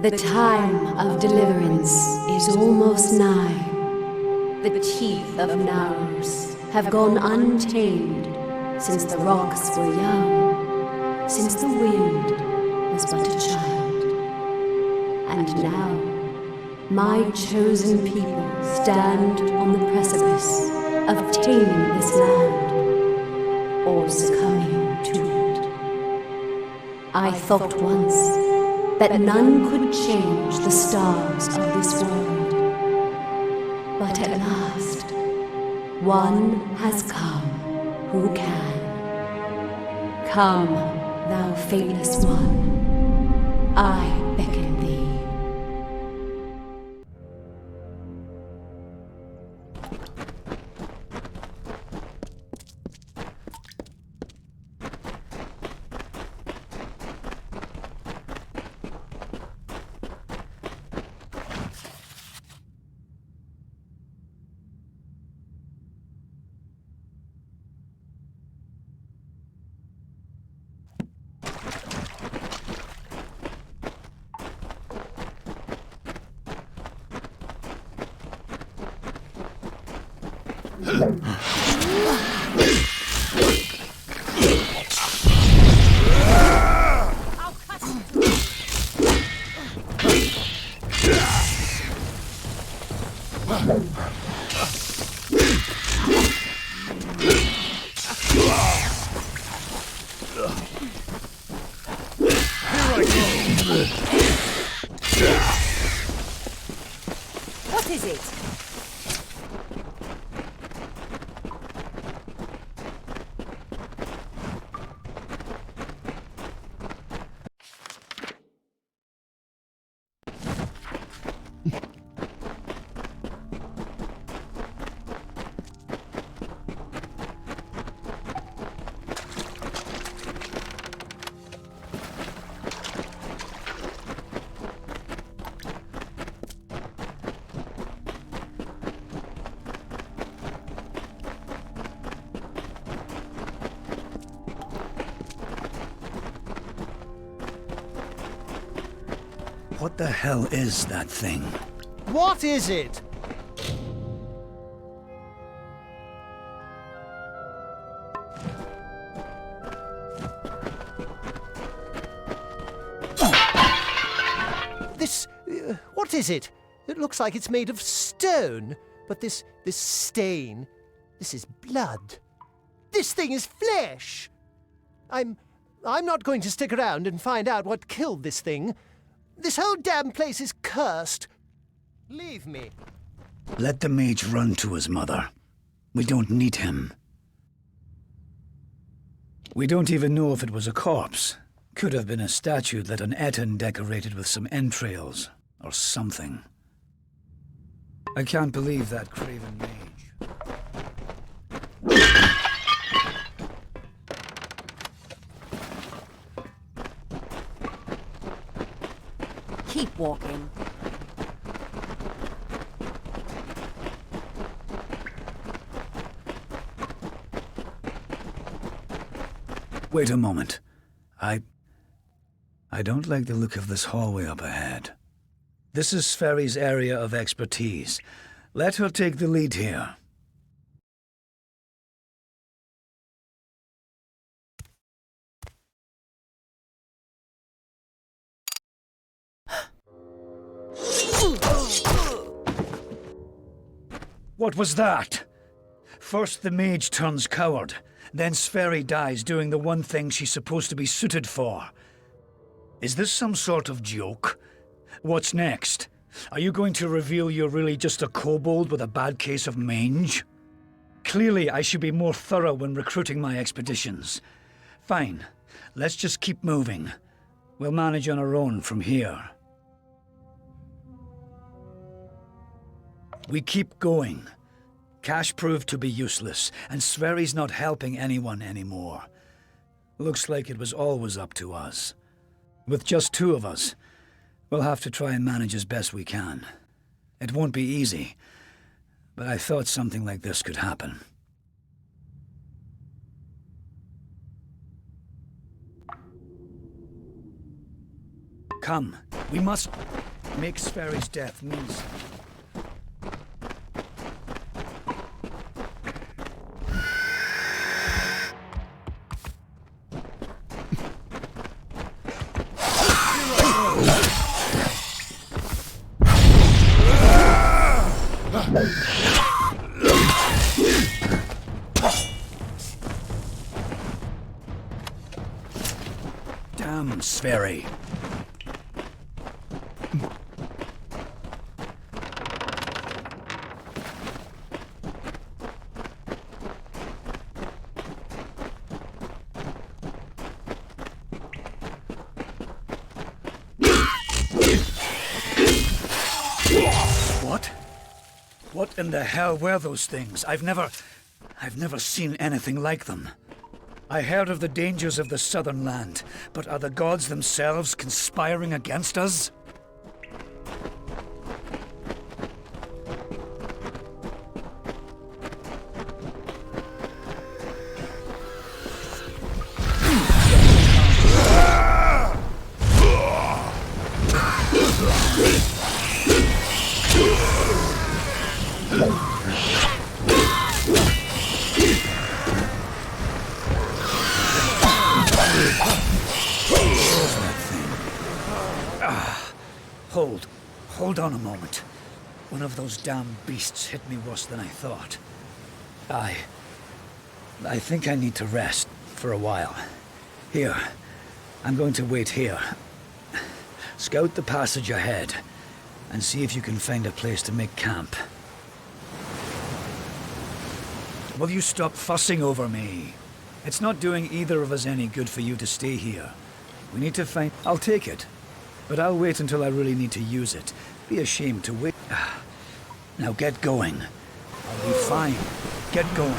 The time of deliverance is almost nigh. The teeth of Naurs have gone untamed since the rocks were young, since the wind was but a child. And now, my chosen people stand on the precipice of taming this land, or succumbing to it. I thought once that none could change the stars of this world. But at last, one has come who can. Come, thou faithless one, I beckon thee. What is it? What the hell is that thing? What is it? What is it? It looks like it's made of stone, but this stain, this is blood. This thing is flesh! I'm not going to stick around and find out what killed this thing. This whole damn place is cursed. Leave me. Let the mage run to his mother. We don't need him. We don't even know if it was a corpse. Could have been a statue that an Eton decorated with some entrails, or something. I can't believe that craven mage. Keep walking. Wait a moment. I don't like the look of this hallway up ahead. This is Sverri's area of expertise. Let her take the lead here. What was that? First the mage turns coward, then Sverri dies doing the one thing she's supposed to be suited for. Is this some sort of joke? What's next? Are you going to reveal you're really just a kobold with a bad case of mange? Clearly I should be more thorough when recruiting my expeditions. Fine, let's just keep moving. We'll manage on our own from here. We keep going. Cash proved to be useless, and Sverri's not helping anyone anymore. Looks like it was always up to us. With just two of us, we'll have to try and manage as best we can. It won't be easy, but I thought something like this could happen. Come, we must make Sverri's death mean something. Damn, Sverri. What? What in the hell were those things? I've never seen anything like them. I heard of the dangers of the southern land, but are the gods themselves conspiring against us? Hold on a moment. One of those damn beasts hit me worse than I thought. I think I need to rest for a while. Here, I'm going to wait here. Scout the passage ahead, and see if you can find a place to make camp. Will you stop fussing over me? It's not doing either of us any good for you to stay here. We need to find... I'll take it. But I'll wait until I really need to use it. Be ashamed to wait. Now get going. I'll be fine. Get going.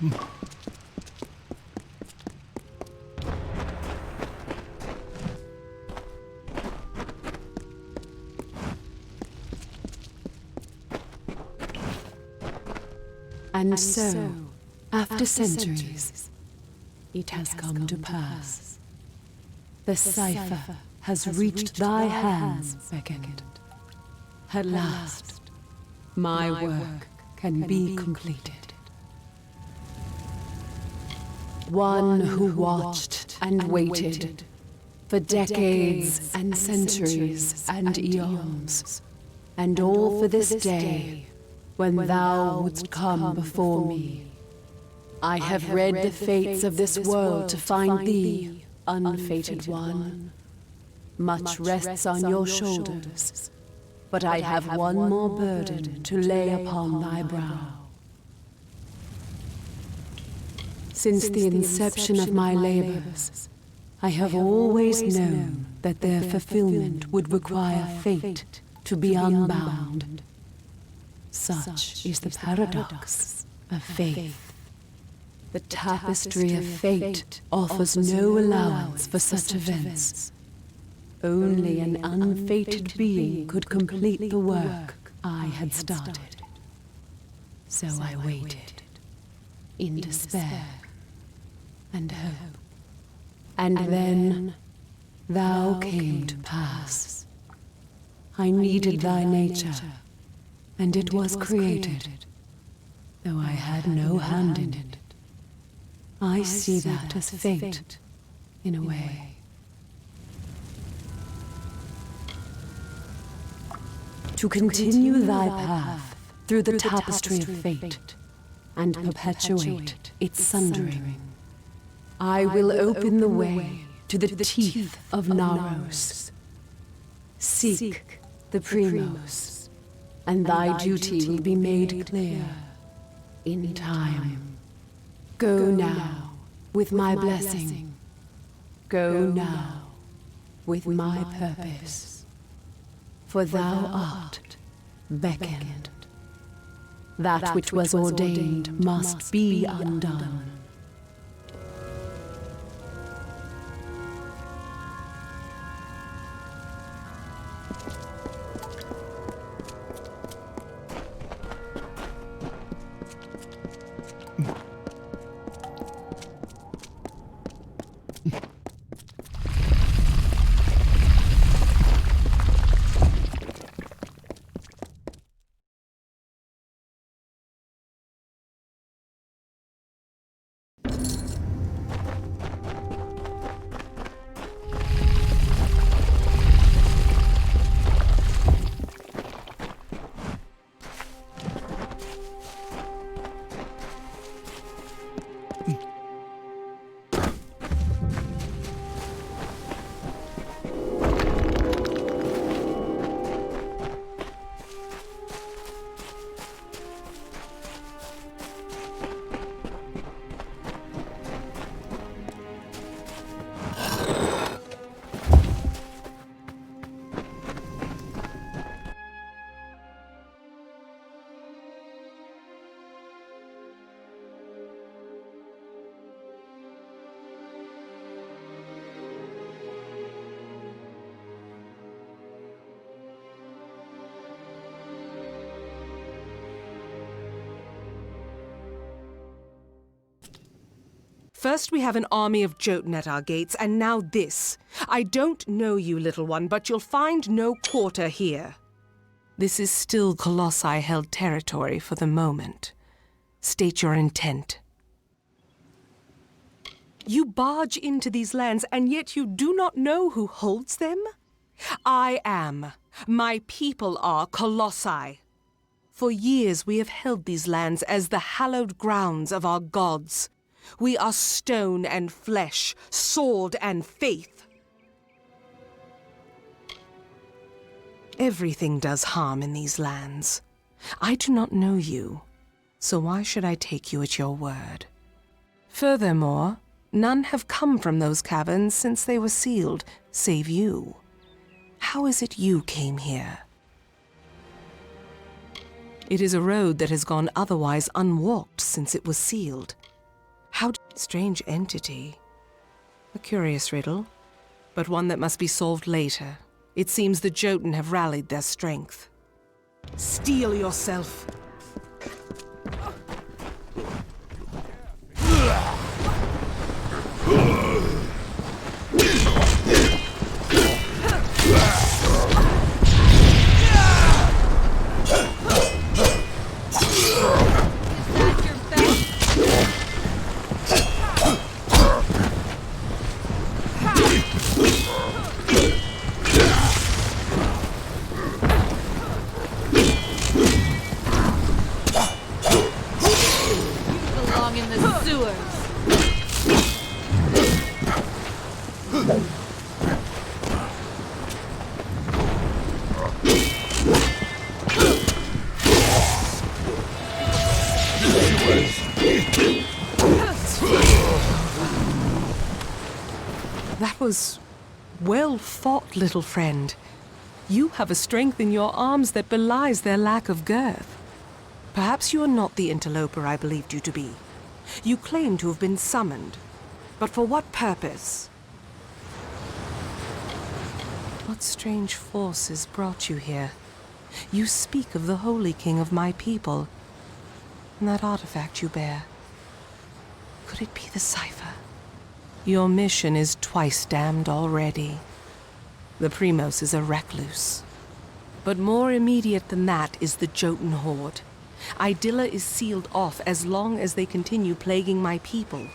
And so, after centuries, it has come to pass. The cipher has reached thy hands, Beckett. At last, my work can be completed. One who watched and waited for decades and centuries and eons, and all for this day when thou wouldst come before me. I have read the fates of this world to find thee, unfated one. Much rests on your shoulders, but I have one more burden to lay upon thy brow. Since the inception of my labors, I have always known that their fulfillment would require fate to be unbound. Such is the paradox of faith. The tapestry of fate offers no allowance for such events. Only an unfated being could complete the work I had started. So I waited, in despair and hope. And then thou came to pass. I needed thy nature, and it was created, though I had no hand in it. I see that as fate, in a way. To continue thy path through the tapestry of fate, and perpetuate its sundering, I will open the way to the teeth of Naros. Seek the Primos, and thy duty will be made clear in time. Go now with my blessing. Go now with my purpose. For thou art beckoned. That which was ordained must be undone. First we have an army of Jotun at our gates, and now this. I don't know you, little one, but you'll find no quarter here. This is still Colossi-held territory for the moment. State your intent. You barge into these lands, and yet you do not know who holds them? I am. My people are Colossi. For years we have held these lands as the hallowed grounds of our gods. We are stone and flesh, sword and faith. Everything does harm in these lands. I do not know you, so why should I take you at your word? Furthermore, none have come from those caverns since they were sealed, save you. How is it you came here? It is a road that has gone otherwise unwalked since it was sealed. Strange entity. A curious riddle, but one that must be solved later. It seems the Jotun have rallied their strength. Steel yourself! That was well fought, little friend. You have a strength in your arms that belies their lack of girth. Perhaps you are not the interloper I believed you to be. You claim to have been summoned, but for what purpose? What strange forces brought you here? You speak of the Holy King of my people, and that artifact you bear. Could it be the cipher? Your mission is twice damned already. The Primos is a recluse. But more immediate than that is the Jotun horde. Idilla is sealed off as long as they continue plaguing my people.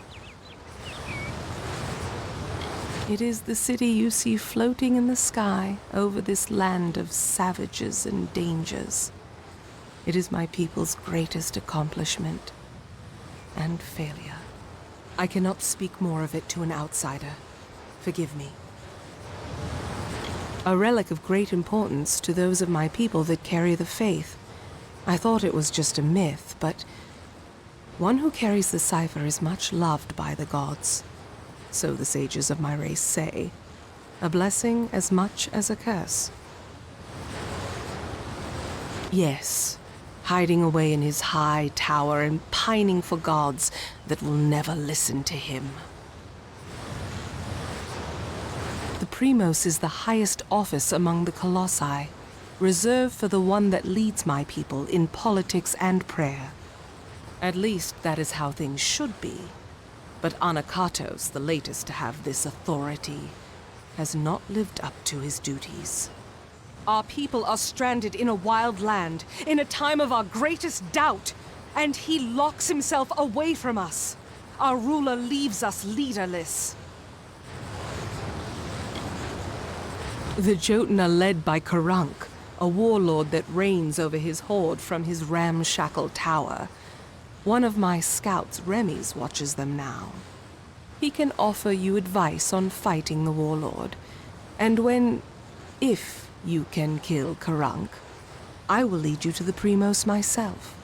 It is the city you see floating in the sky over this land of savages and dangers. It is my people's greatest accomplishment and failure. I cannot speak more of it to an outsider. Forgive me. A relic of great importance to those of my people that carry the faith. I thought it was just a myth, but one who carries the cipher is much loved by the gods. So the sages of my race say. A blessing as much as a curse. Yes, hiding away in his high tower and pining for gods that will never listen to him. The Primos is the highest office among the Colossi, reserved for the one that leads my people in politics and prayer. At least that is how things should be. But Anakatos, the latest to have this authority, has not lived up to his duties. Our people are stranded in a wild land, in a time of our greatest doubt, and he locks himself away from us. Our ruler leaves us leaderless. The Jotun are led by Karunk, a warlord that reigns over his horde from his ramshackle tower. One of my scouts, Remy's, watches them now. He can offer you advice on fighting the warlord, and if you can kill Karunk, I will lead you to the Primos myself.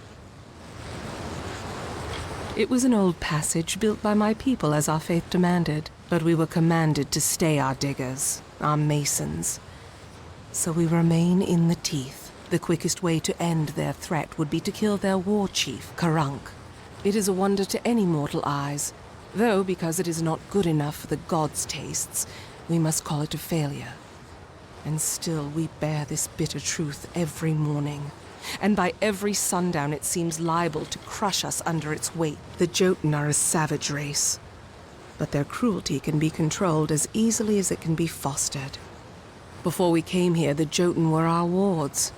It was an old passage built by my people as our faith demanded, but we were commanded to stay our diggers, our masons. So we remain in the teeth. The quickest way to end their threat would be to kill their war chief, Karunk. It is a wonder to any mortal eyes, though because it is not good enough for the gods' tastes, we must call it a failure. And still we bear this bitter truth every morning. And by every sundown it seems liable to crush us under its weight. The Jotun are a savage race, but their cruelty can be controlled as easily as it can be fostered. Before we came here, the Jotun were our wards,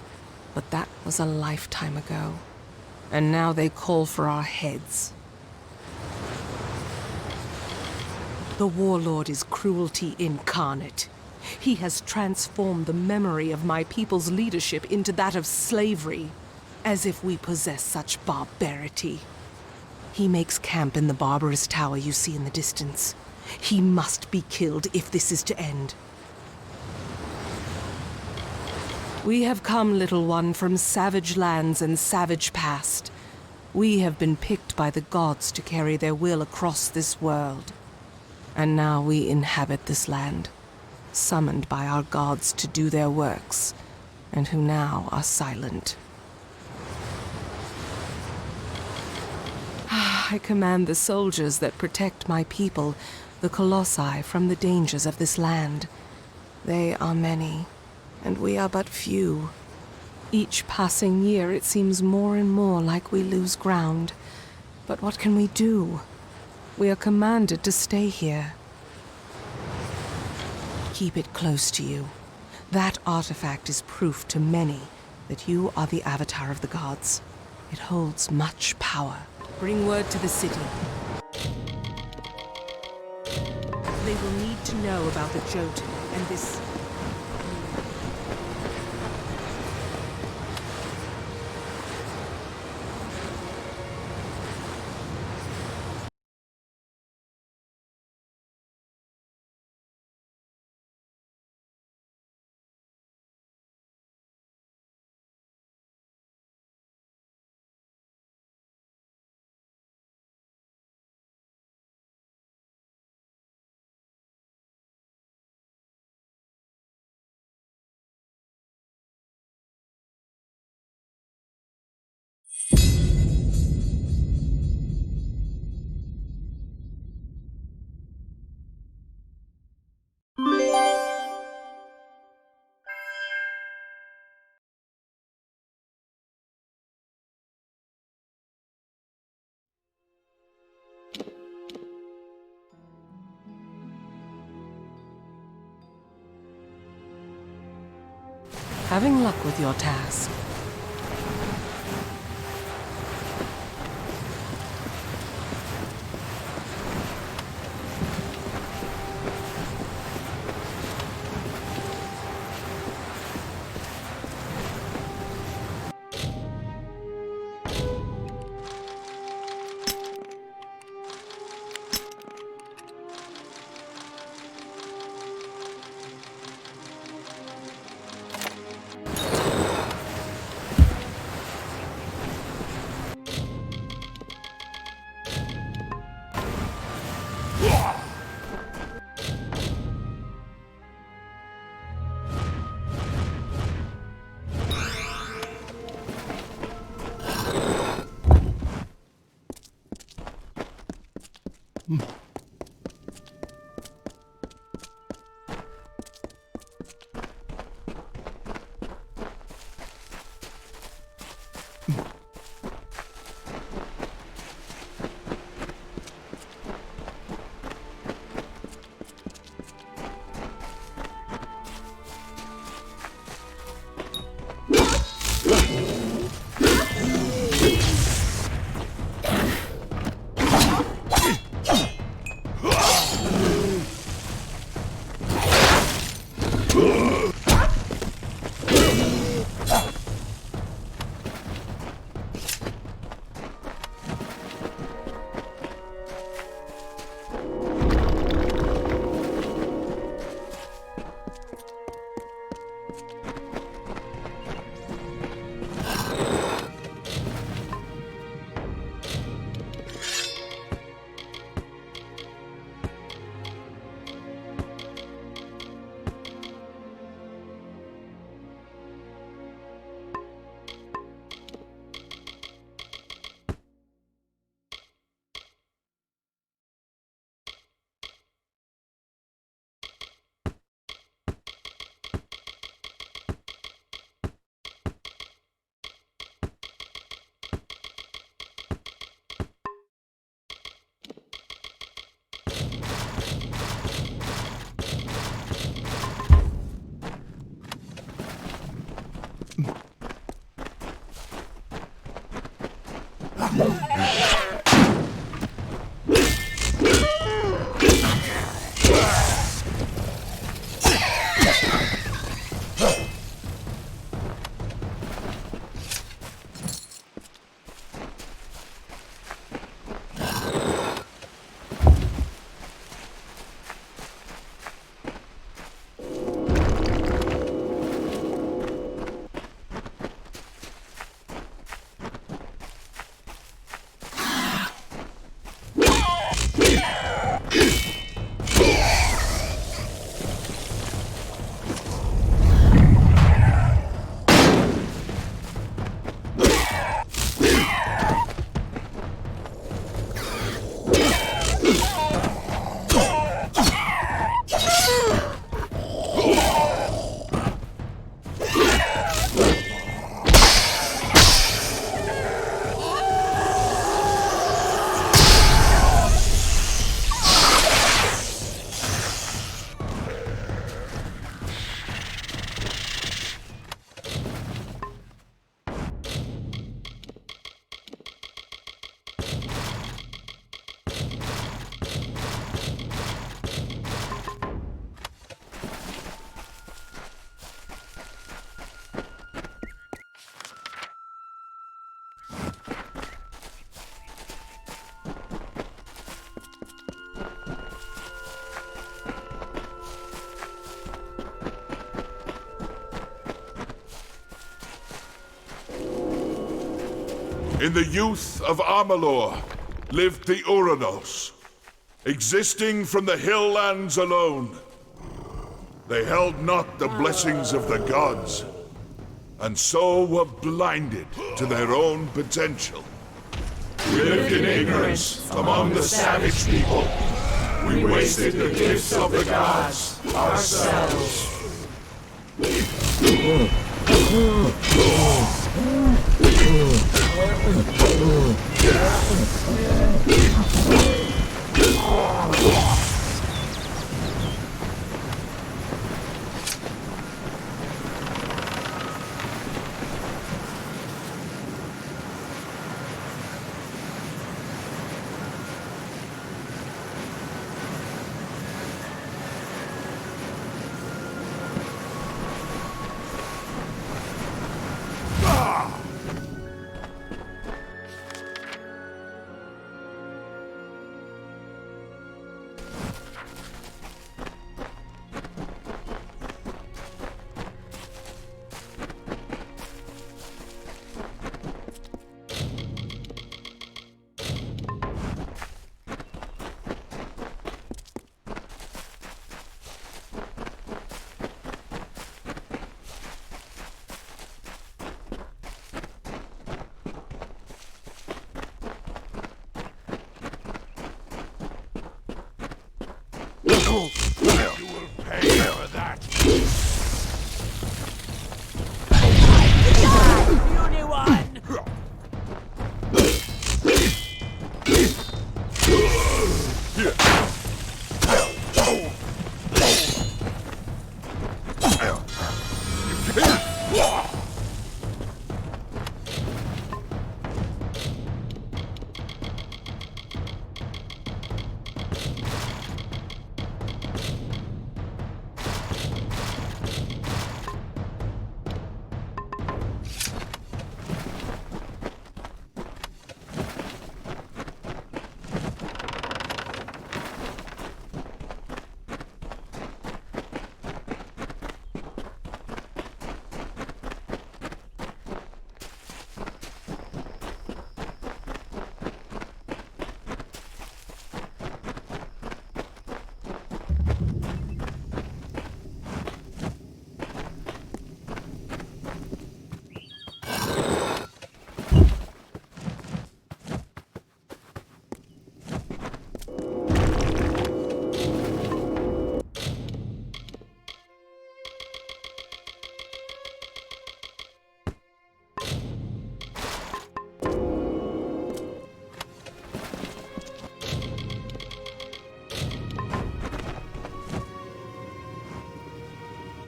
but that was a lifetime ago. And now they call for our heads. The warlord is cruelty incarnate. He has transformed the memory of my people's leadership into that of slavery, as if we possess such barbarity. He makes camp in the barbarous tower you see in the distance. He must be killed if this is to end. We have come, little one, from savage lands and savage past. We have been picked by the gods to carry their will across this world. And now we inhabit this land, summoned by our gods to do their works, and who now are silent. I command the soldiers that protect my people, the Colossi, from the dangers of this land. They are many, and we are but few. Each passing year it seems more and more like we lose ground. But what can we do? We are commanded to stay here. Keep it close to you. That artifact is proof to many that you are the avatar of the gods. It holds much power. Bring word to the city. They will need to know about the Jotun and this... Having luck with your task. In the youth of Amalur lived the Uranos, existing from the hill lands alone. They held not the blessings of the gods, and so were blinded to their own potential. We lived in ignorance among the savage people. We wasted the gifts of the gods ourselves. You will pay for that. Puny one!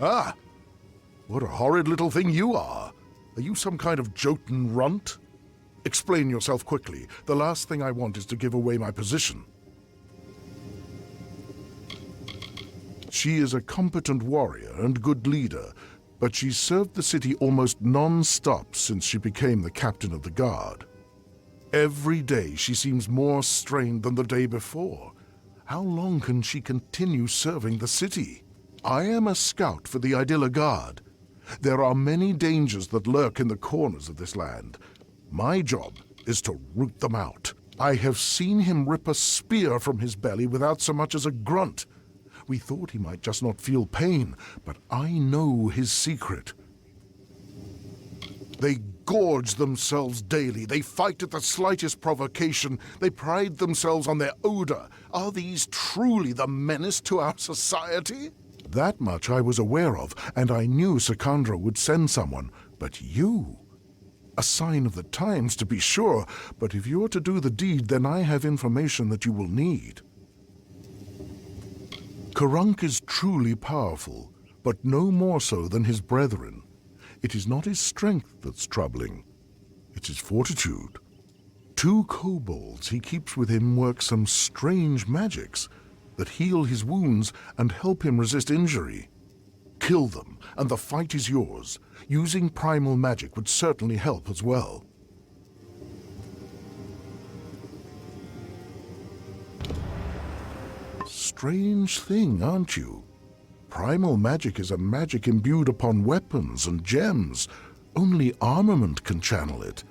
Ah! What a horrid little thing you are! Are you some kind of Jotun runt? Explain yourself quickly. The last thing I want is to give away my position. She is a competent warrior and good leader, but she's served the city almost non-stop since she became the captain of the guard. Every day she seems more strained than the day before. How long can she continue serving the city? I am a scout for the Idylla Guard. There are many dangers that lurk in the corners of this land. My job is to root them out. I have seen him rip a spear from his belly without so much as a grunt. We thought he might just not feel pain, but I know his secret. They gorge themselves daily. They fight at the slightest provocation. They pride themselves on their odor. Are these truly the menace to our society? That much I was aware of, and I knew Sakandra would send someone. But you? A sign of the times, to be sure, but if you're to do the deed, then I have information that you will need. Karunk is truly powerful, but no more so than his brethren. It is not his strength that's troubling. It's his fortitude. 2 kobolds he keeps with him work some strange magics that heal his wounds and help him resist injury. Kill them, and the fight is yours. Using primal magic would certainly help as well. Strange thing, aren't you? Primal magic is a magic imbued upon weapons and gems. Only armament can channel it.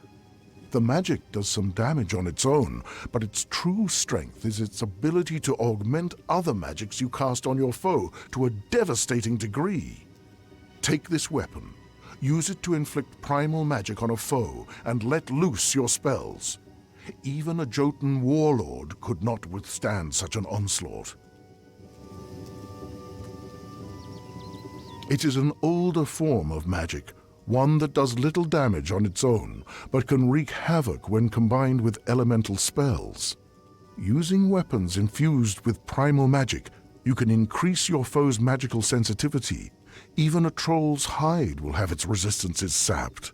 The magic does some damage on its own, but its true strength is its ability to augment other magics you cast on your foe to a devastating degree. Take this weapon, use it to inflict primal magic on a foe, and let loose your spells. Even a Jotun warlord could not withstand such an onslaught. It is an older form of magic, one that does little damage on its own, but can wreak havoc when combined with elemental spells. Using weapons infused with primal magic, you can increase your foe's magical sensitivity. Even a troll's hide will have its resistances sapped.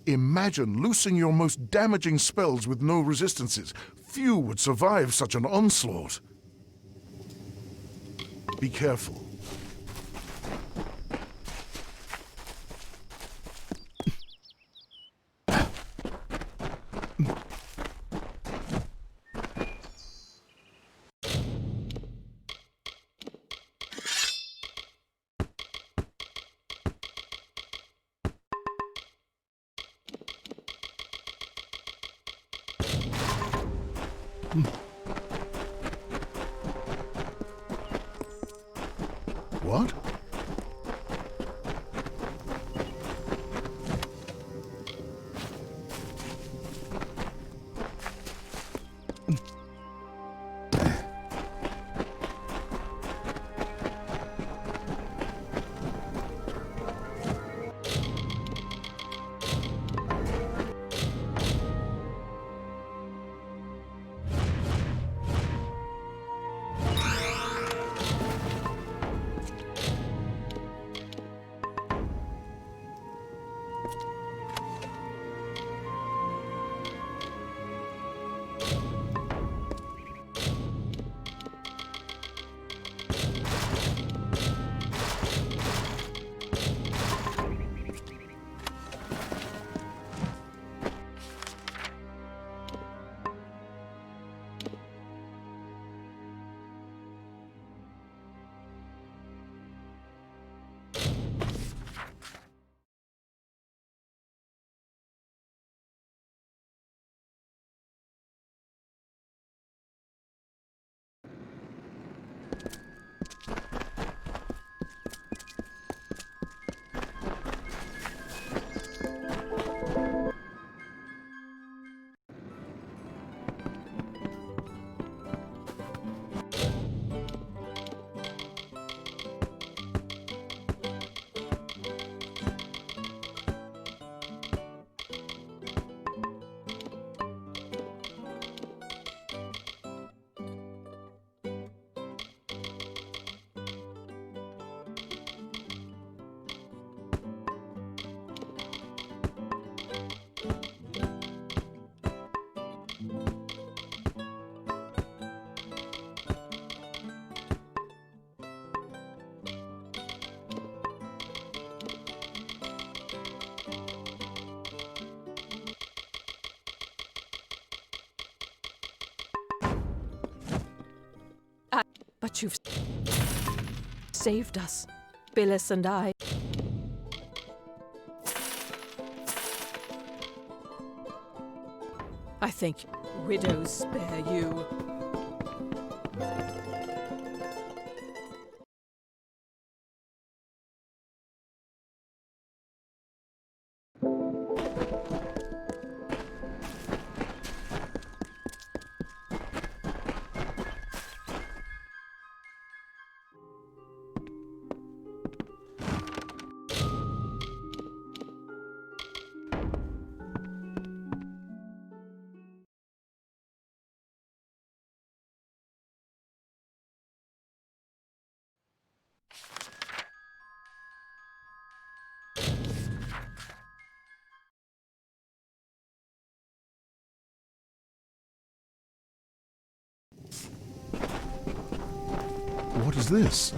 Imagine loosing your most damaging spells with no resistances. Few would survive such an onslaught. Be careful. What? But you've saved us, Billis and I. I think widows spare you. What is this?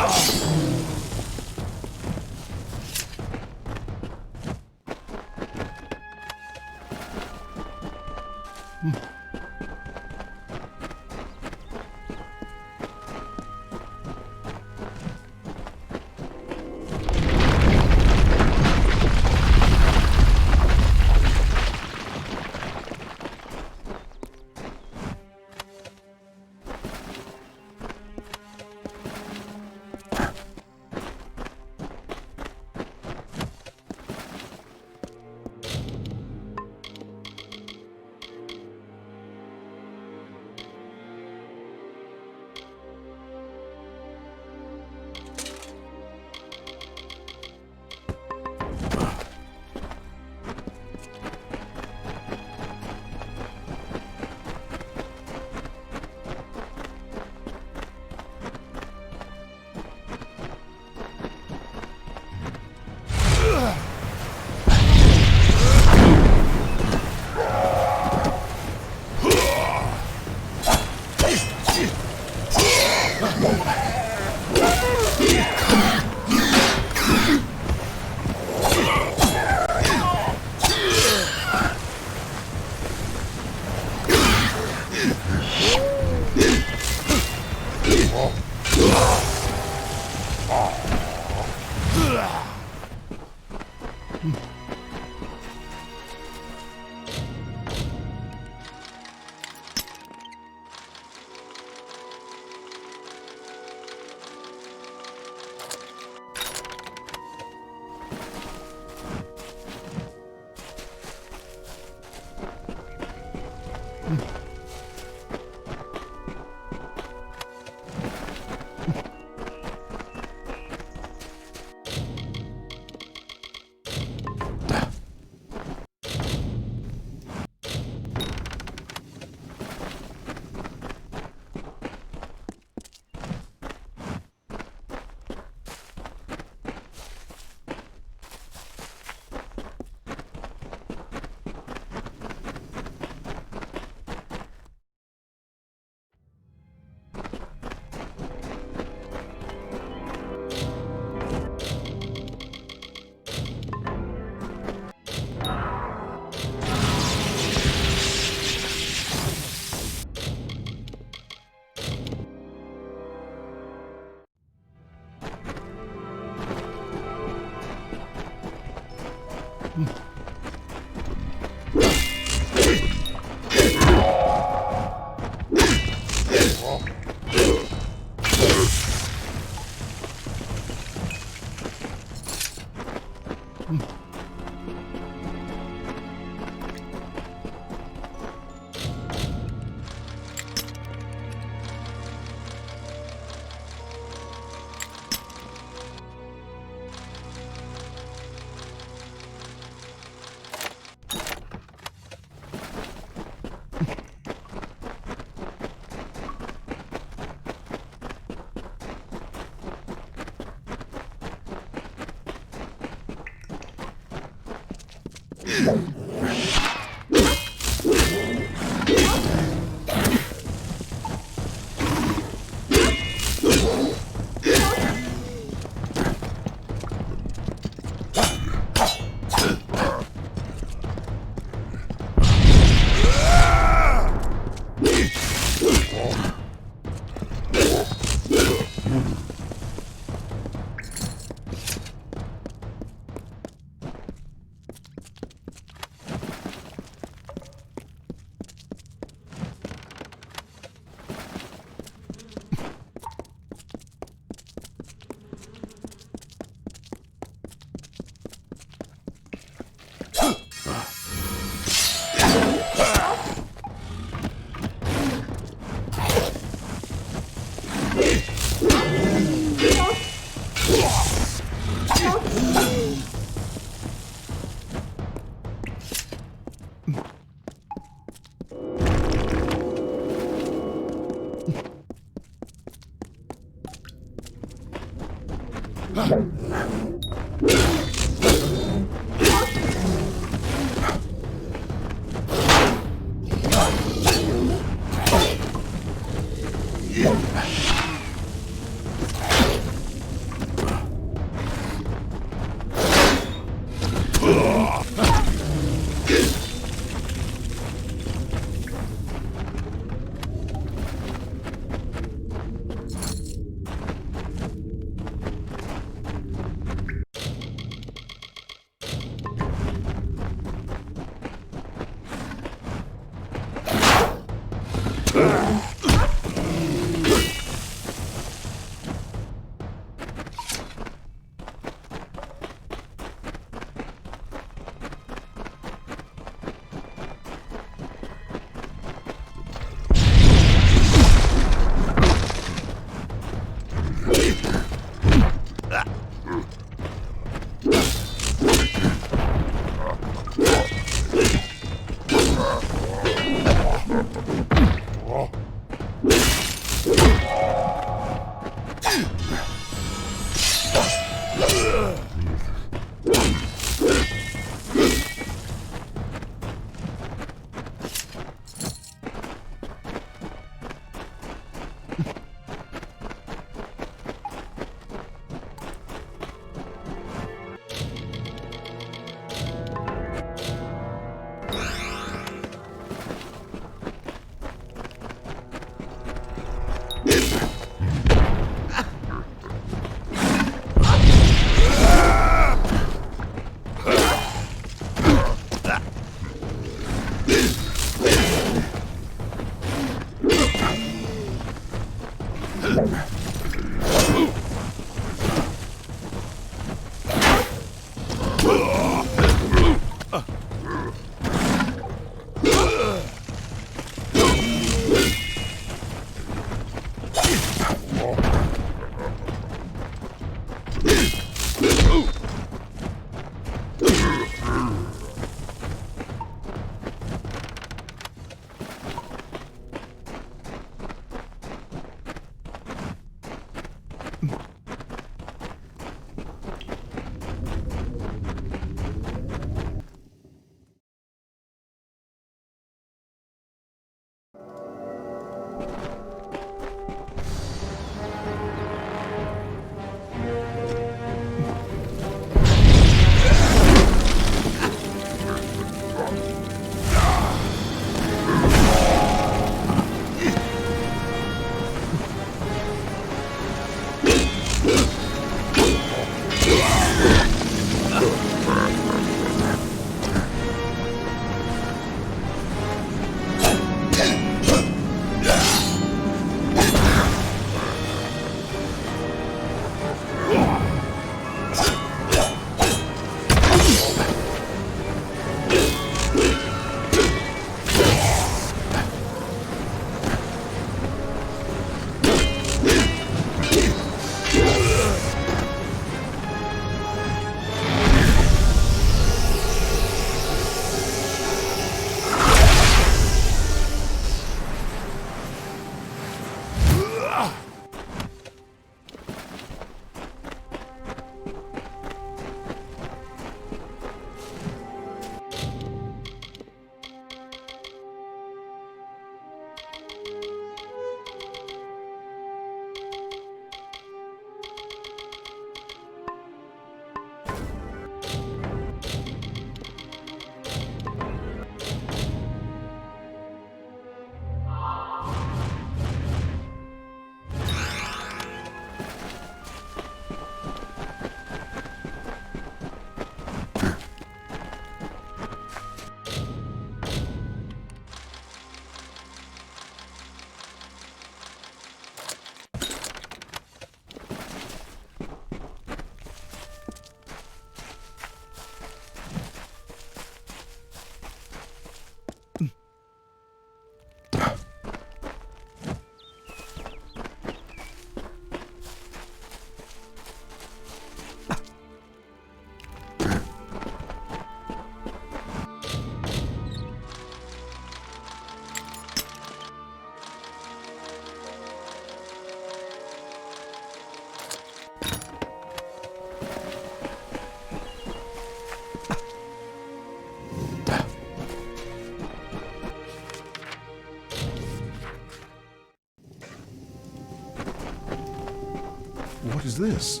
What is this?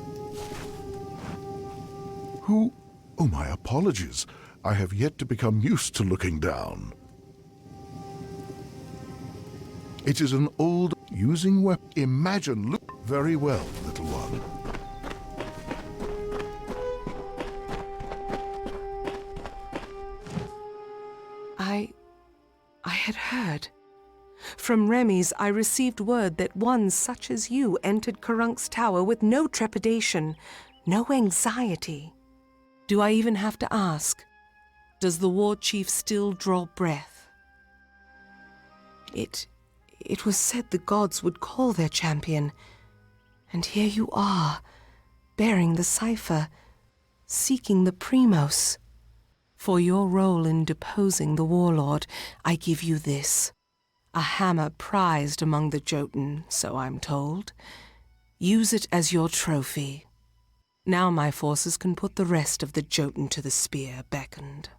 Who? Oh, my apologies. I have yet to become used to looking down. It is an old using weapon. Imagine. Look very well, little one. I had heard. From Remy's, I received word that one such as you entered Karunk's tower with no trepidation, no anxiety. Do I even have to ask, does the war chief still draw breath? It was said the gods would call their champion, and here you are, bearing the cipher, seeking the Primos. For your role in deposing the warlord, I give you this. A hammer prized among the Jotun, so I'm told. Use it as your trophy. Now my forces can put the rest of the Jotun to the spear beckoned.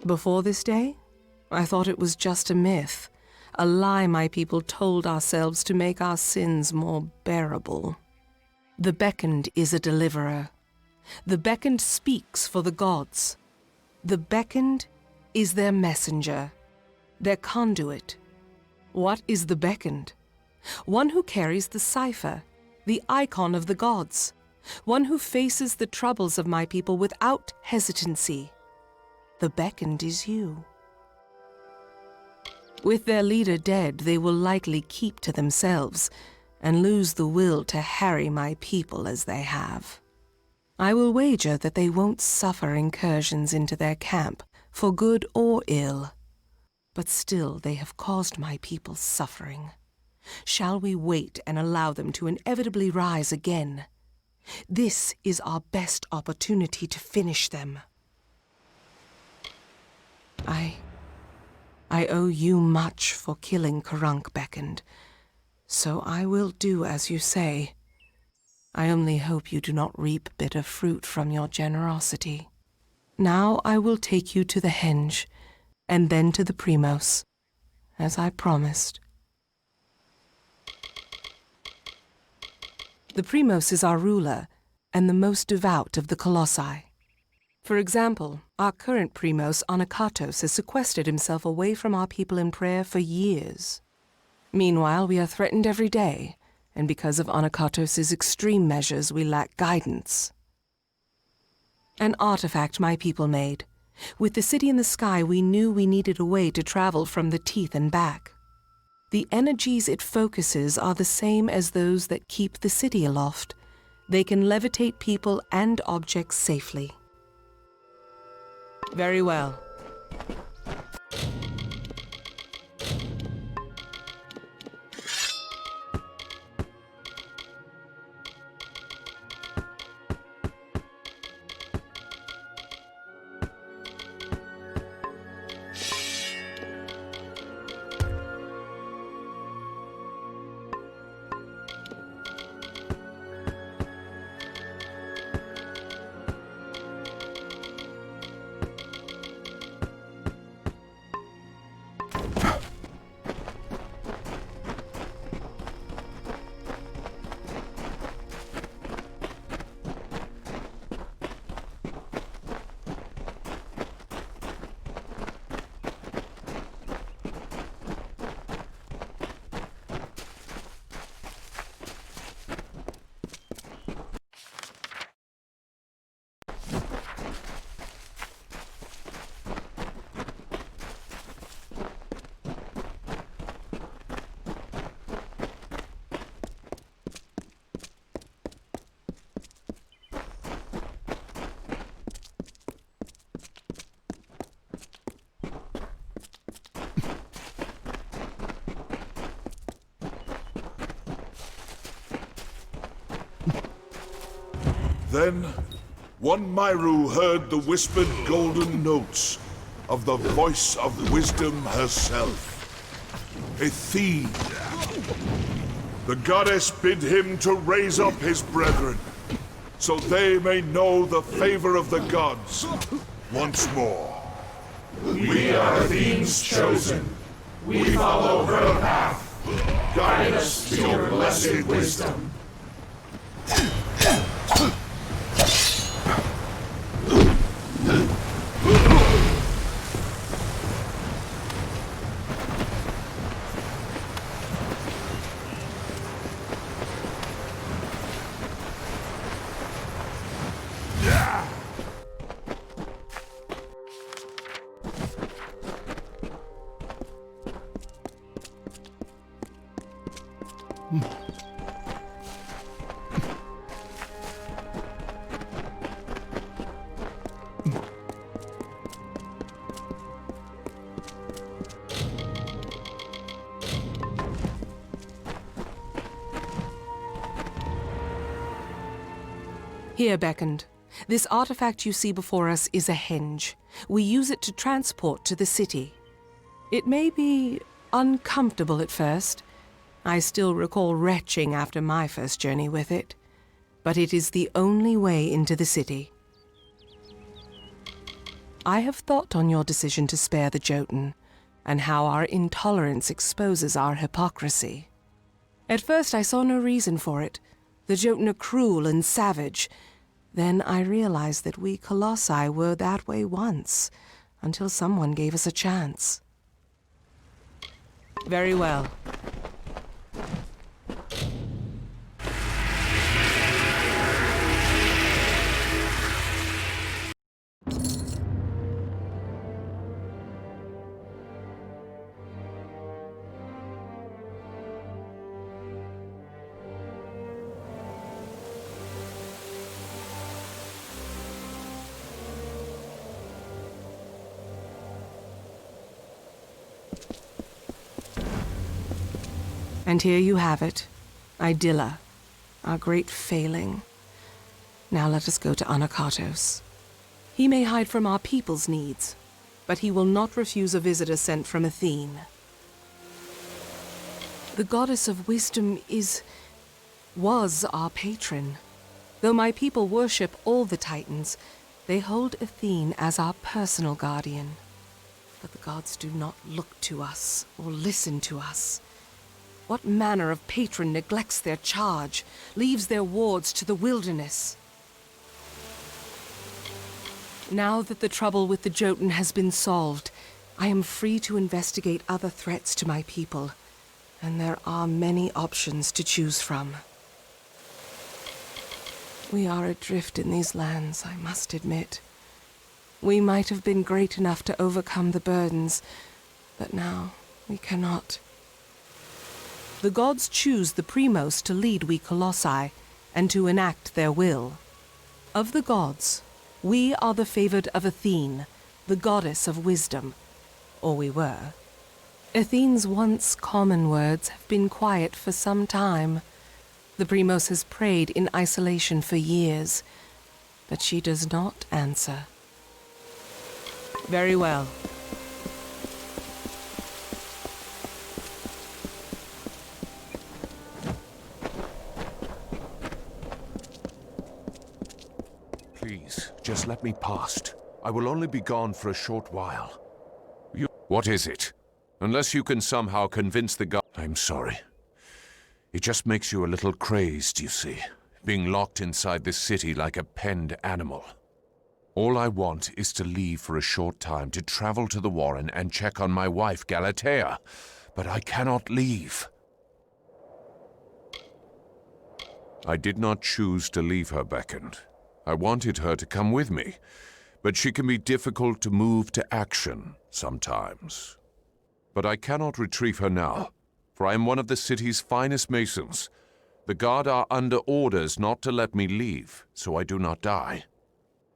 Before this day, I thought it was just a myth, a lie my people told ourselves to make our sins more bearable. The beckoned is a deliverer. The beckoned speaks for the gods. The beckoned is their messenger, their conduit. What is the beckoned? One who carries the cipher, the icon of the gods. One who faces the troubles of my people without hesitancy. The beckoned is you. With their leader dead, they will likely keep to themselves and lose the will to harry my people as they have. I will wager that they won't suffer incursions into their camp, for good or ill. But still they have caused my people suffering. Shall we wait and allow them to inevitably rise again? This is our best opportunity to finish them. I owe you much for killing Karunk beckoned, so I will do as you say. I only hope you do not reap bitter fruit from your generosity. Now I will take you to the henge, and then to the Primos, as I promised. The Primos is our ruler, and the most devout of the Colossi. For example, our current Primos, Anakatos, has sequestered himself away from our people in prayer for years. Meanwhile, we are threatened every day, and because of Anakatos' extreme measures, we lack guidance. An artifact my people made. With the city in the sky, we knew we needed a way to travel from the teeth and back. The energies it focuses are the same as those that keep the city aloft. They can levitate people and objects safely. Very well. Then, one Myru heard the whispered golden notes of the voice of wisdom herself. Athene. The goddess bid him to raise up his brethren, so they may know the favor of the gods once more. We are Athene's chosen. We follow her path. Guide us to your blessed wisdom. Here, Beckoned. This artifact you see before us is a henge. We use it to transport to the city. It may be uncomfortable at first. I still recall retching after my first journey with it. But it is the only way into the city. I have thought on your decision to spare the Jotun, and how our intolerance exposes our hypocrisy. At first I saw no reason for it. The Jotun are cruel and savage. Then I realized that we Colossi were that way once, until someone gave us a chance. Very well. And here you have it, Idylla, our great failing. Now let us go to Anakatos. He may hide from our people's needs, but he will not refuse a visitor sent from Athene. The goddess of wisdom was our patron. Though my people worship all the Titans, they hold Athene as our personal guardian. But the gods do not look to us or listen to us. What manner of patron neglects their charge, leaves their wards to the wilderness? Now that the trouble with the Jotun has been solved, I am free to investigate other threats to my people, and there are many options to choose from. We are adrift in these lands, I must admit. We might have been great enough to overcome the burdens, but now we cannot. The gods choose the Primos to lead we Colossi, and to enact their will. Of the gods, we are the favored of Athene, the goddess of wisdom. Or we were. Athene's once common words have been quiet for some time. The Primos has prayed in isolation for years, but she does not answer. Very well. Please, just let me past. I will only be gone for a short while. What is it? Unless you can somehow convince the guard... I'm sorry. It just makes you a little crazed, you see. Being locked inside this city like a penned animal. All I want is to leave for a short time to travel to the Warren and check on my wife, Galatea. But I cannot leave. I did not choose to leave her, Beckoned. I wanted her to come with me, but she can be difficult to move to action sometimes. But I cannot retrieve her now, for I am one of the city's finest masons. The guard are under orders not to let me leave, so I do not die.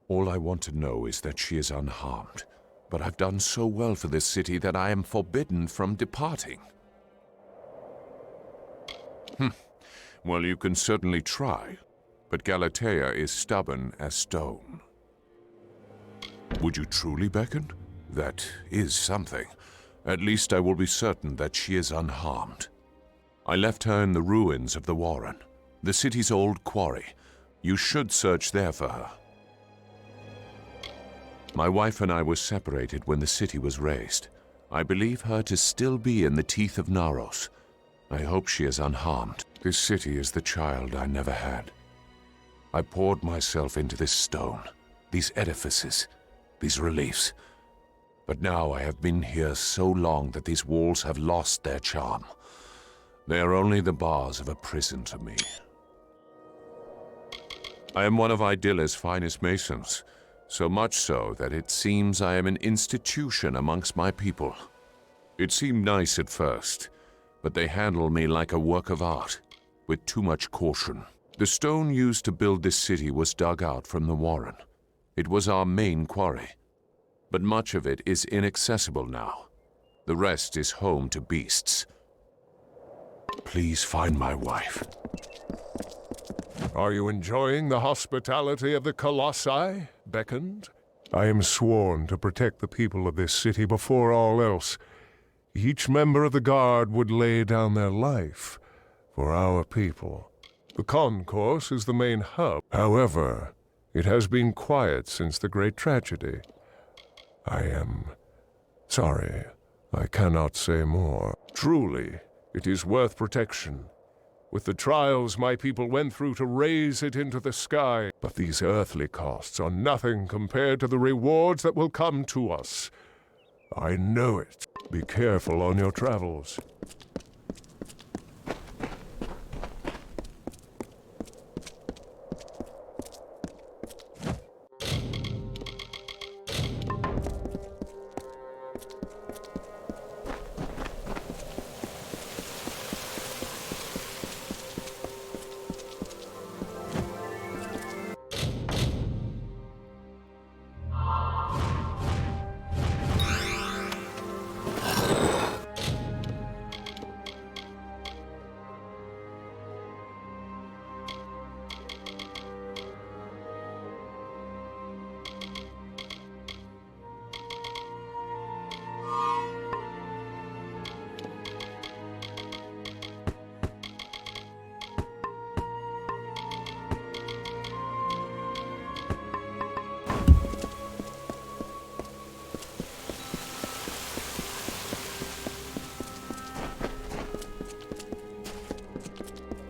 All I want to know is that she is unharmed, but I've done so well for this city that I am forbidden from departing. Well, you can certainly try. But Galatea is stubborn as stone. Would you truly, Beckoned? That is something. At least I will be certain that she is unharmed. I left her in the ruins of the Warren, the city's old quarry. You should search there for her. My wife and I were separated when the city was razed. I believe her to still be in the teeth of Naros. I hope she is unharmed. This city is the child I never had. I poured myself into this stone, these edifices, these reliefs. But now I have been here so long that these walls have lost their charm. They are only the bars of a prison to me. I am one of Idylla's finest masons, so much so that it seems I am an institution amongst my people. It seemed nice at first, but they handle me like a work of art. with too much caution. The stone used to build this city was dug out from the warren. It was our main quarry. But much of it is inaccessible now. The rest is home to beasts. Please find my wife. Are you enjoying the hospitality of the Colossi, Beckoned? I am sworn to protect the people of this city before all else. Each member of the Guard would lay down their life for our people. The concourse is the main hub. However, it has been quiet since the great tragedy. I am sorry. I cannot say more. Truly, it is worth protection. With the trials my people went through to raise it into the sky, but these earthly costs are nothing compared to the rewards that will come to us. I know it. Be careful on your travels.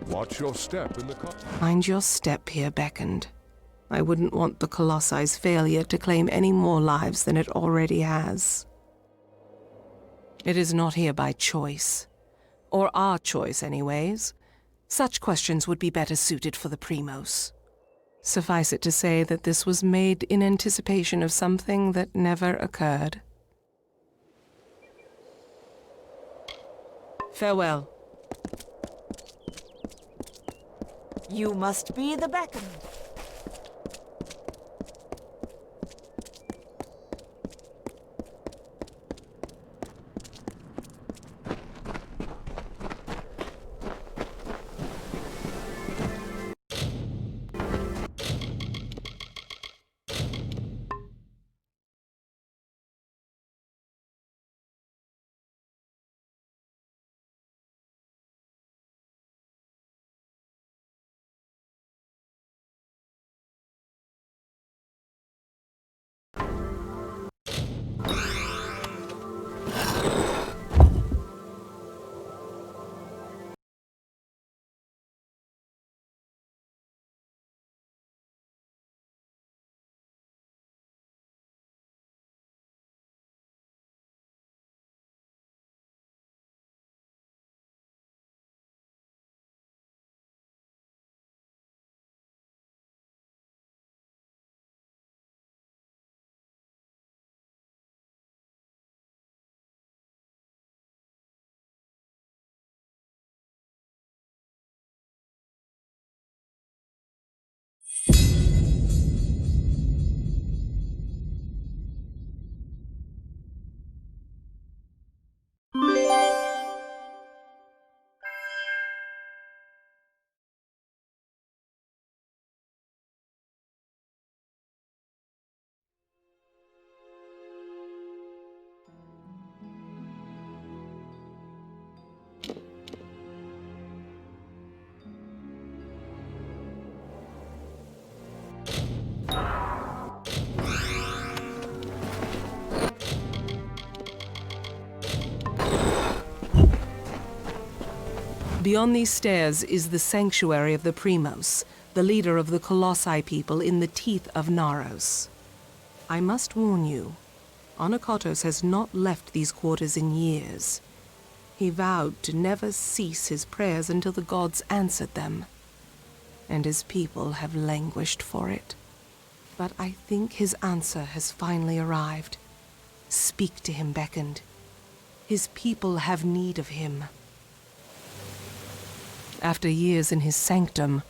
Watch your step in the car. Mind your step here, Beckoned. I wouldn't want the Colossi's failure to claim any more lives than it already has. It is not here by choice. Or our choice, anyways. Such questions would be better suited for the Primos. Suffice it to say that this was made in anticipation of something that never occurred. Farewell. You must be the Beckoned. Beyond these stairs is the sanctuary of the Primos, the leader of the Colossi people in the teeth of Naros. I must warn you, Anakotos has not left these quarters in years. He vowed to never cease his prayers until the gods answered them, and his people have languished for it. But I think his answer has finally arrived. Speak to him, Beckoned. His people have need of him. After years in his sanctum,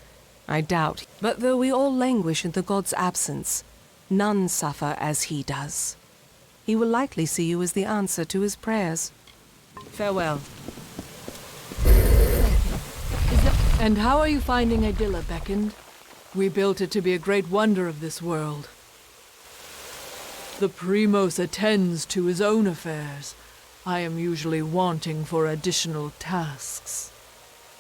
I doubt. But though we all languish in the god's absence, none suffer as he does. He will likely see you as the answer to his prayers. Farewell. And how are you finding Idilla, Beckoned? We built it to be a great wonder of this world. The Primos attends to his own affairs. I am usually wanting for additional tasks.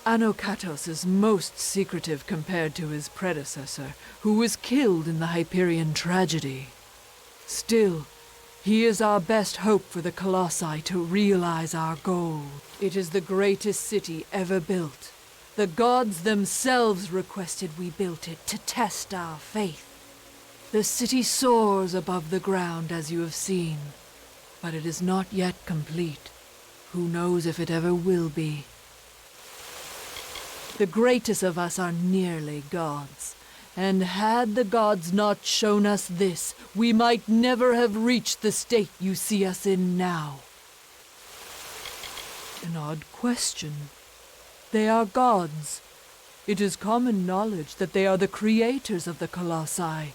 Anokatos is most secretive compared to his predecessor, who was killed in the Hyperion tragedy. Still, he is our best hope for the Colossi to realize our goal. It is the greatest city ever built. The gods themselves requested we built it to test our faith. The city soars above the ground, as you have seen, but it is not yet complete. Who knows if it ever will be? The greatest of us are nearly gods, and had the gods not shown us this, we might never have reached the state you see us in now. An odd question. They are gods. It is common knowledge that they are the creators of the Colossi,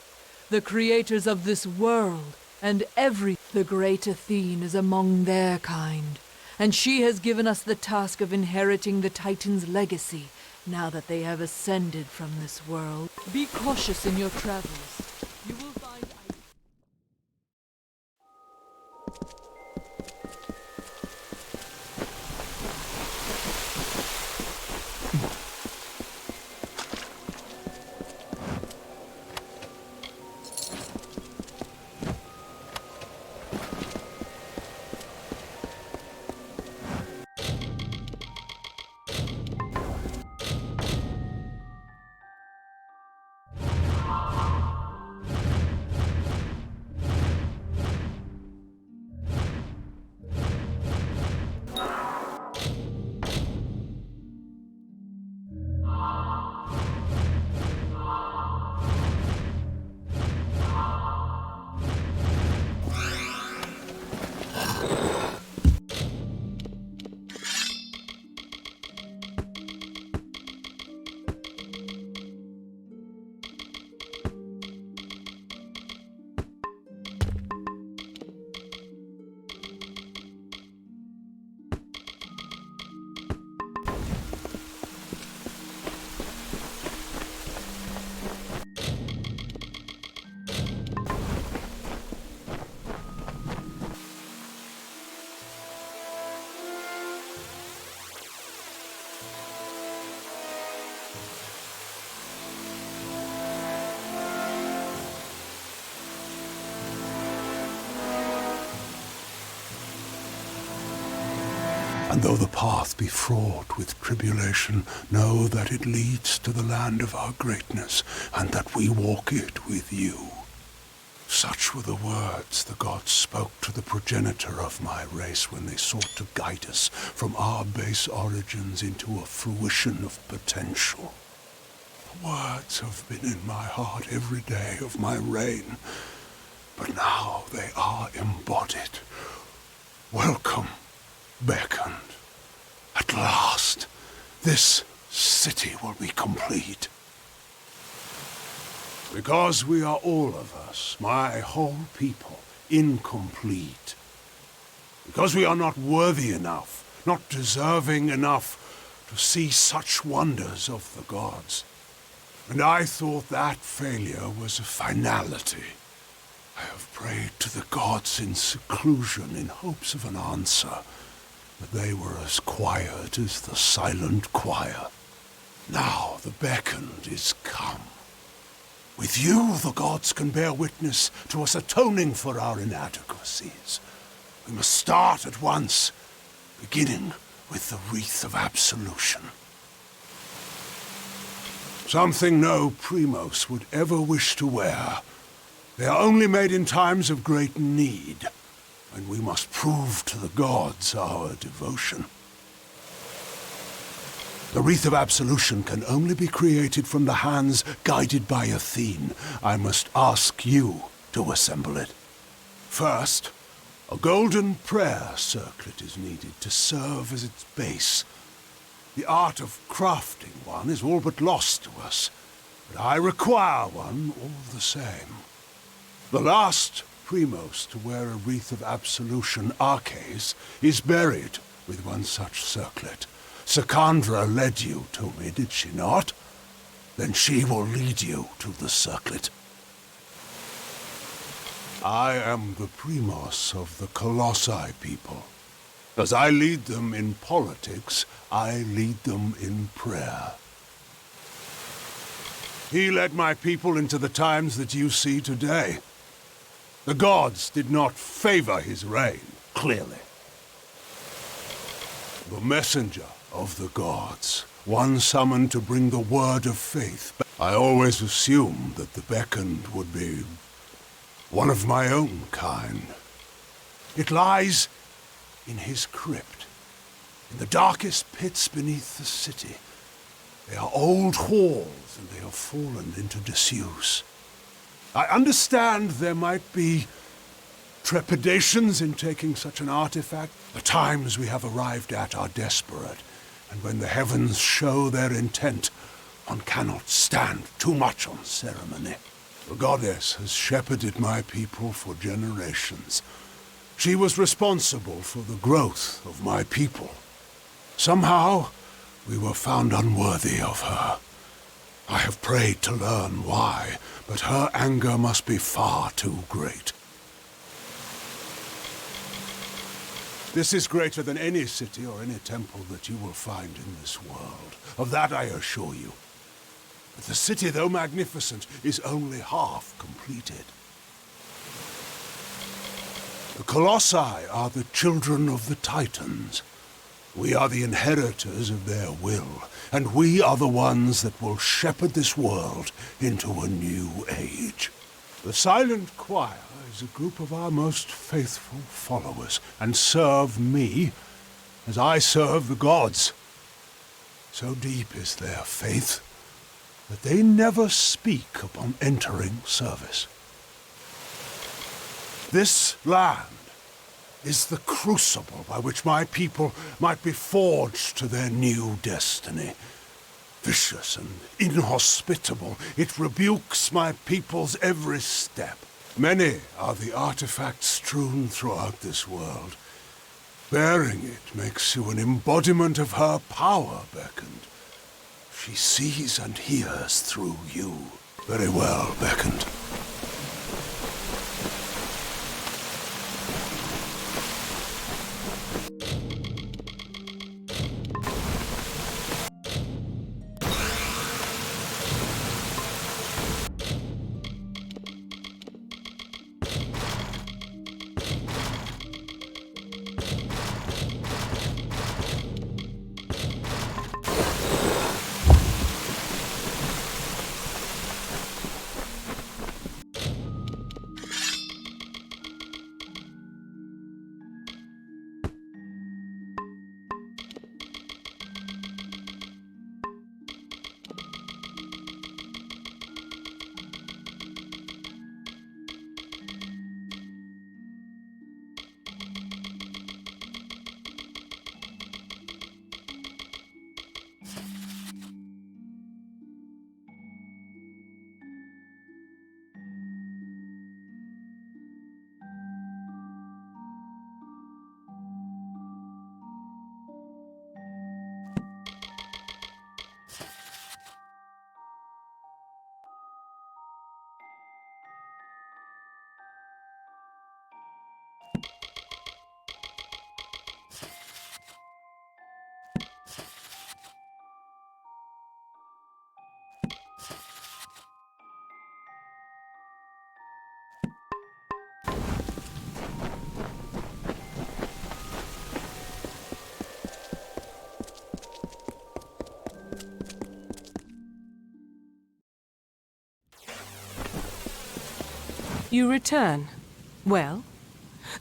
the creators of this world, and the great Athene is among their kind, and she has given us the task of inheriting the Titan's legacy, now that they have ascended from this world. Be cautious in your travels. You will find... And though the path be fraught with tribulation, know that it leads to the land of our greatness, and that we walk it with you. Such were the words the gods spoke to the progenitor of my race when they sought to guide us from our base origins into a fruition of potential. The words have been in my heart every day of my reign, but now they are embodied. Welcome, beckoned. At last, this city will be complete. Because we are all of us, my whole people, incomplete. Because we are not worthy enough, not deserving enough to see such wonders of the gods. And I thought that failure was a finality. I have prayed to the gods in seclusion in hopes of an answer, but they were as quiet as the silent choir. Now the beckoned is come. With you, the gods can bear witness to us atoning for our inadequacies. We must start at once, beginning with the wreath of absolution. Something no Primos would ever wish to wear. They are only made in times of great need, when we must prove to the gods our devotion. The wreath of absolution can only be created from the hands guided by Athene. I must ask you to assemble it. First, a golden prayer circlet is needed to serve as its base. The art of crafting one is all but lost to us, but I require one all the same. The last Primos to wear a wreath of absolution, Arcais, is buried with one such circlet. Secandra led you to me, did she not? Then she will lead you to the circlet. I am the Primos of the Colossi people. As I lead them in politics, I lead them in prayer. He led my people into the times that you see today. The gods did not favor his reign, clearly. The messenger of the gods, one summoned to bring the word of faith. I always assumed that the beckoned would be one of my own kind. It lies in his crypt, in the darkest pits beneath the city. They are old halls, and they have fallen into disuse. I understand there might be trepidations in taking such an artifact. The times we have arrived at are desperate, and when the heavens show their intent, one cannot stand too much on ceremony. The goddess has shepherded my people for generations. She was responsible for the growth of my people. Somehow, we were found unworthy of her. I have prayed to learn why, but her anger must be far too great. This is greater than any city or any temple that you will find in this world. Of that I assure you. But the city, though magnificent, is only half completed. The Colossi are the children of the Titans. We are the inheritors of their will, and we are the ones that will shepherd this world into a new age. The Silent Choir is a group of our most faithful followers, and serve me as I serve the gods. So deep is their faith that they never speak upon entering service. This land is the crucible by which my people might be forged to their new destiny. Vicious and inhospitable, it rebukes my people's every step. Many are the artifacts strewn throughout this world. Bearing it makes you an embodiment of her power, Beckoned. She sees and hears through you. Very well, Beckoned. You return. Well,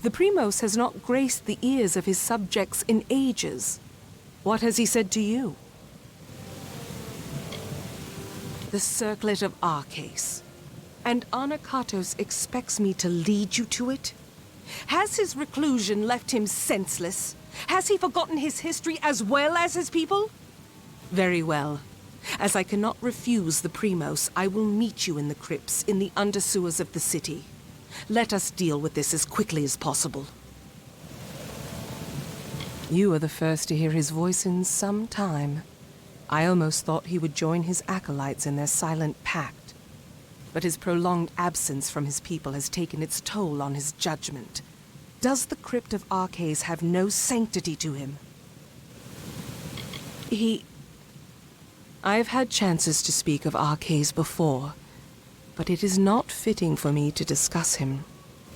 the Primos has not graced the ears of his subjects in ages. What has he said to you? The circlet of Arcais. And Anakatos expects me to lead you to it? Has his reclusion left him senseless? Has he forgotten his history as well as his people? Very well. As I cannot refuse the Primos, I will meet you in the crypts, in the undersewers of the city. Let us deal with this as quickly as possible. You are the first to hear his voice in some time. I almost thought he would join his acolytes in their silent pact. But his prolonged absence from his people has taken its toll on his judgment. Does the Crypt of Arches have no sanctity to him? I have had chances to speak of Arches before, but it is not fitting for me to discuss him.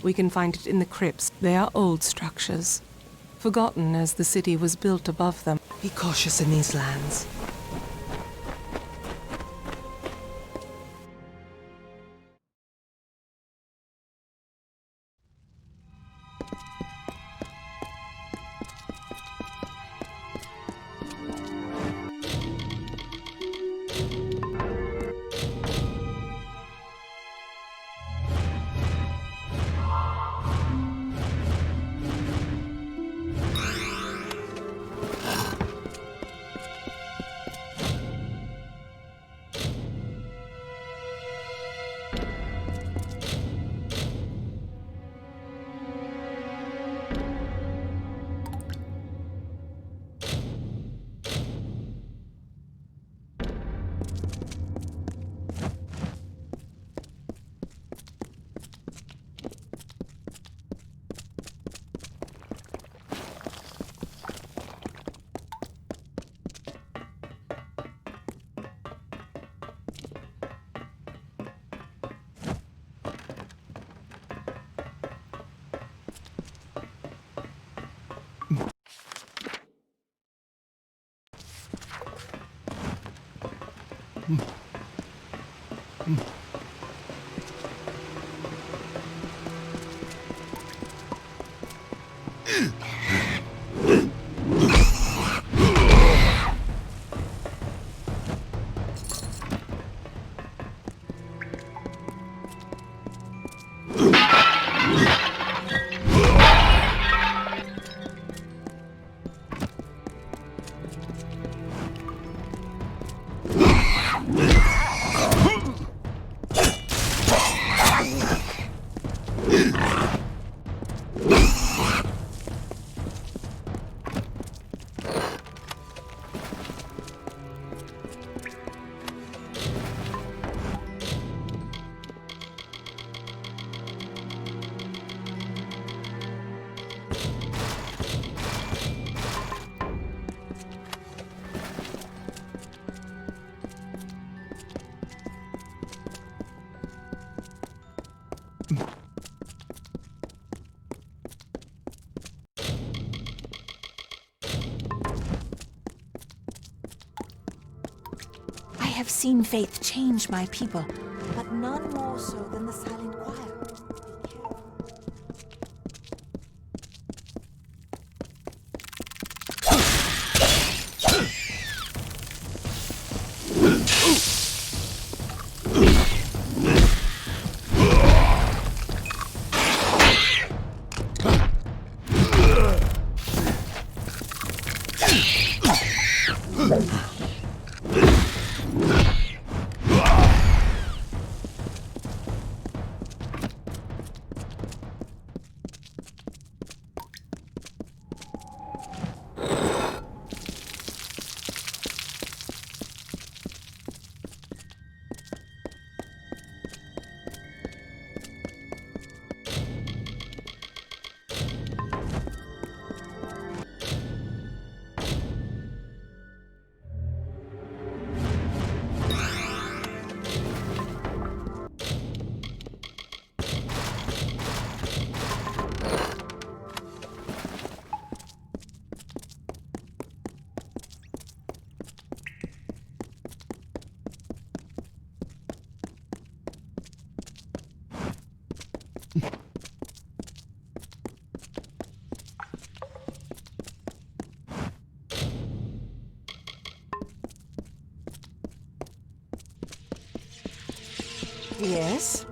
We can find it in the crypts. They are old structures, forgotten as the city was built above them. Be cautious in these lands. I have seen faith change my people, but none more so than the silent choir. Yes?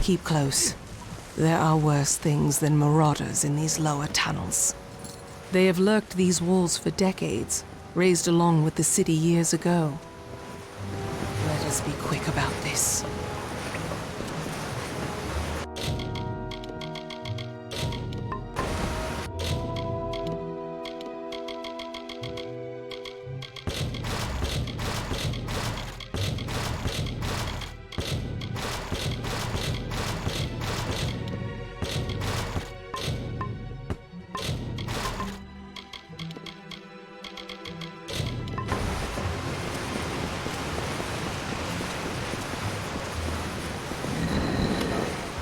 Keep close. There are worse things than marauders in these lower tunnels. They have lurked these walls for decades, raised along with the city years ago. Let us be quick about this.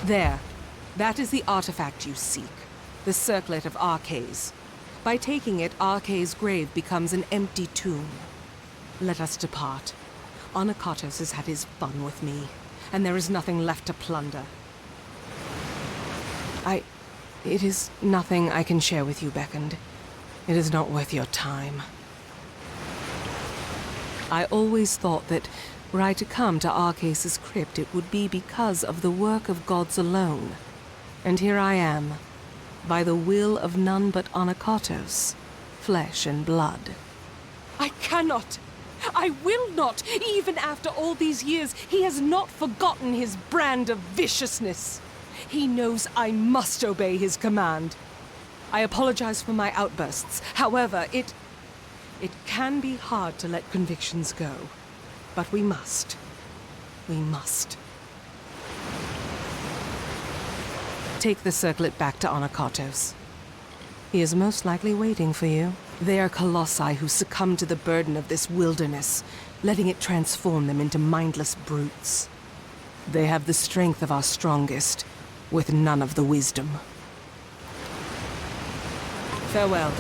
There. That is the artifact you seek. The circlet of Arcades. By taking it, Arcades' grave becomes an empty tomb. Let us depart. Onakatos has had his fun with me, and there is nothing left to plunder. It is nothing I can share with you, Beckoned. It is not worth your time. I always thought that were I to come to Arcades' crypt, it would be because of the work of gods alone. And here I am, by the will of none but Onakatos, flesh and blood. I cannot! I will not! Even after all these years, he has not forgotten his brand of viciousness. He knows I must obey his command. I apologize for my outbursts. However, it can be hard to let convictions go. But we must. We must. Take the circlet back to Onakatos. He is most likely waiting for you. They are colossi who succumb to the burden of this wilderness, letting it transform them into mindless brutes. They have the strength of our strongest, with none of the wisdom. Farewell.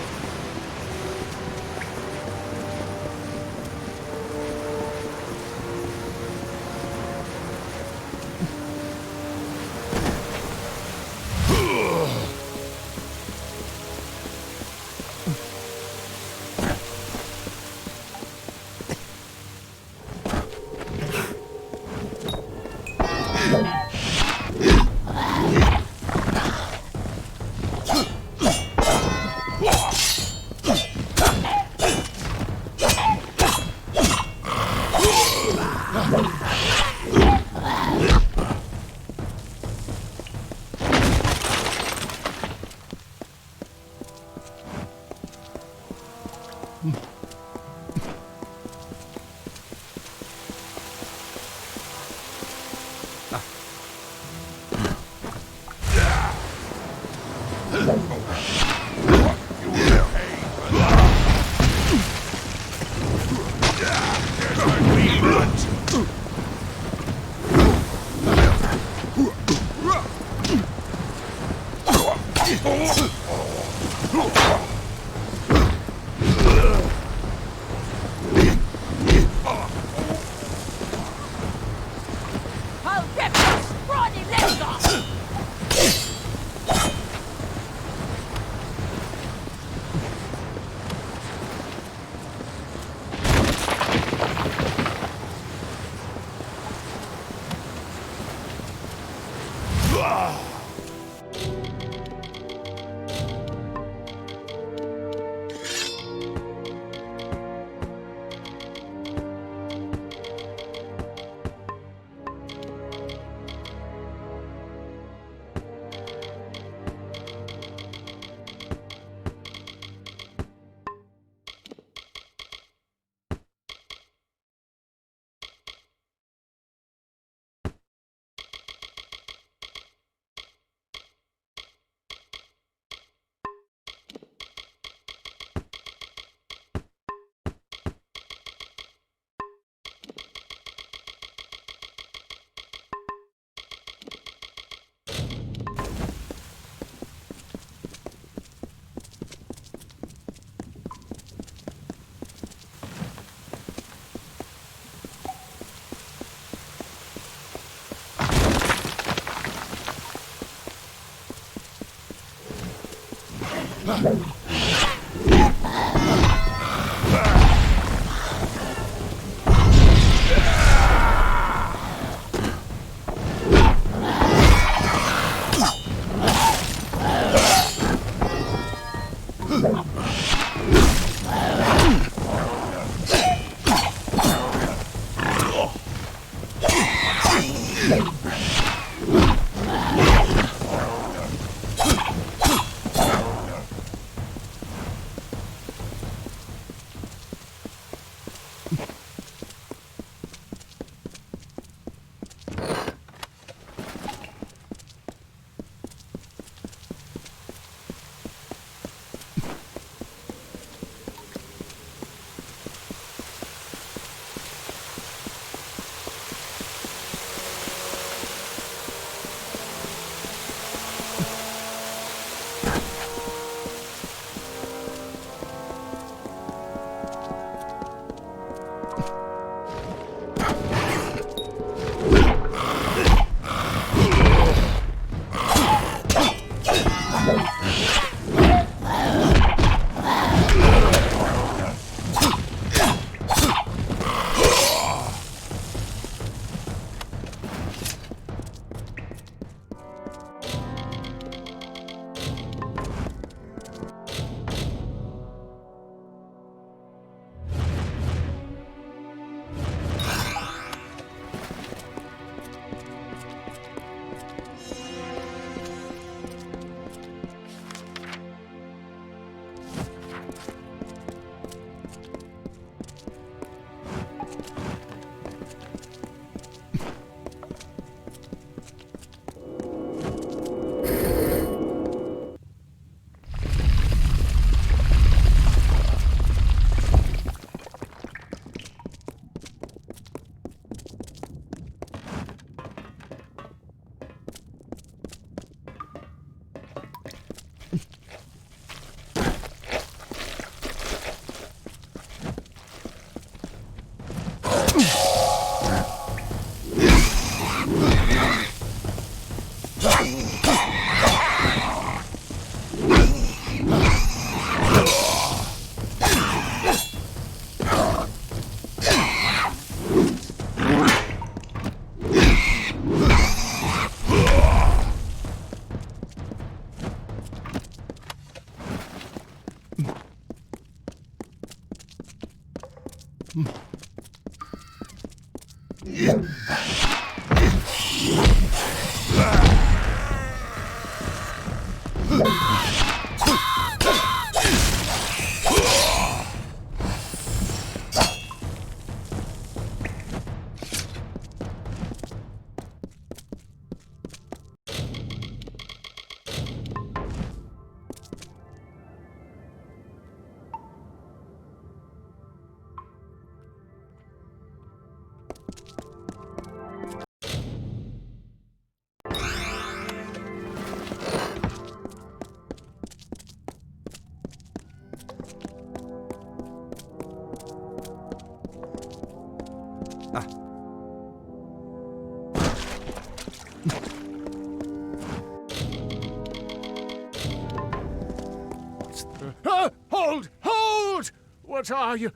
Hold! Hold! What are you?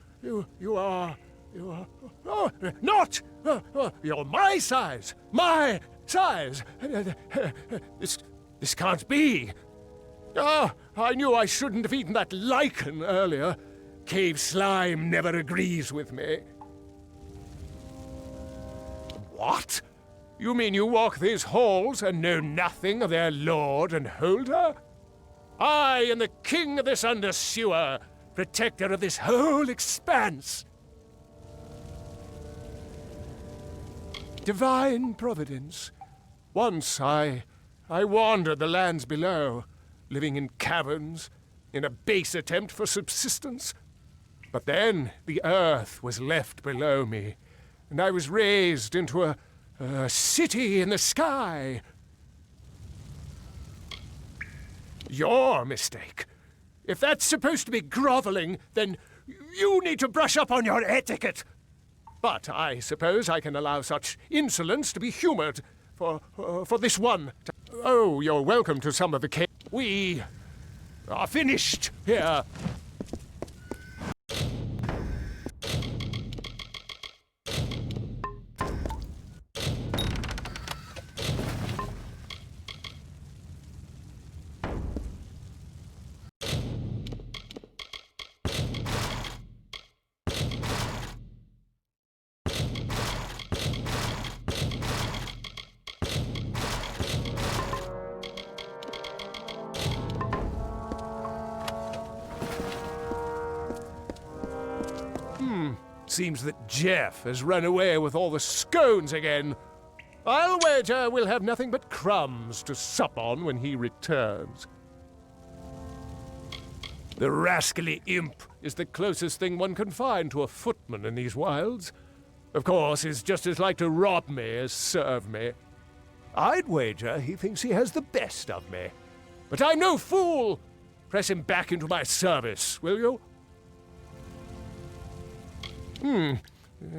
You are... Oh, not! You're my size! My size! This can't be! Ah, I knew I shouldn't have eaten that lichen earlier. Cave slime never agrees with me. What? You mean you walk these halls and know nothing of their lord and holder? I am the king of this undersewer, protector of this whole expanse. Divine providence. Once I wandered the lands below, living in caverns, in a base attempt for subsistence. But then the earth was left below me, and I was raised into a city in the sky. Your mistake. If that's supposed to be groveling, then you need to brush up on your etiquette. But I suppose I can allow such insolence to be humored for this one. Oh, you're welcome to some of the cake. We are finished here. Seems that Geoff has run away with all the scones again. I'll wager we'll have nothing but crumbs to sup on when he returns. The rascally imp is the closest thing one can find to a footman in these wilds. Of course, he's just as like to rob me as serve me. I'd wager he thinks he has the best of me. But I'm no fool! Press him back into my service, will you?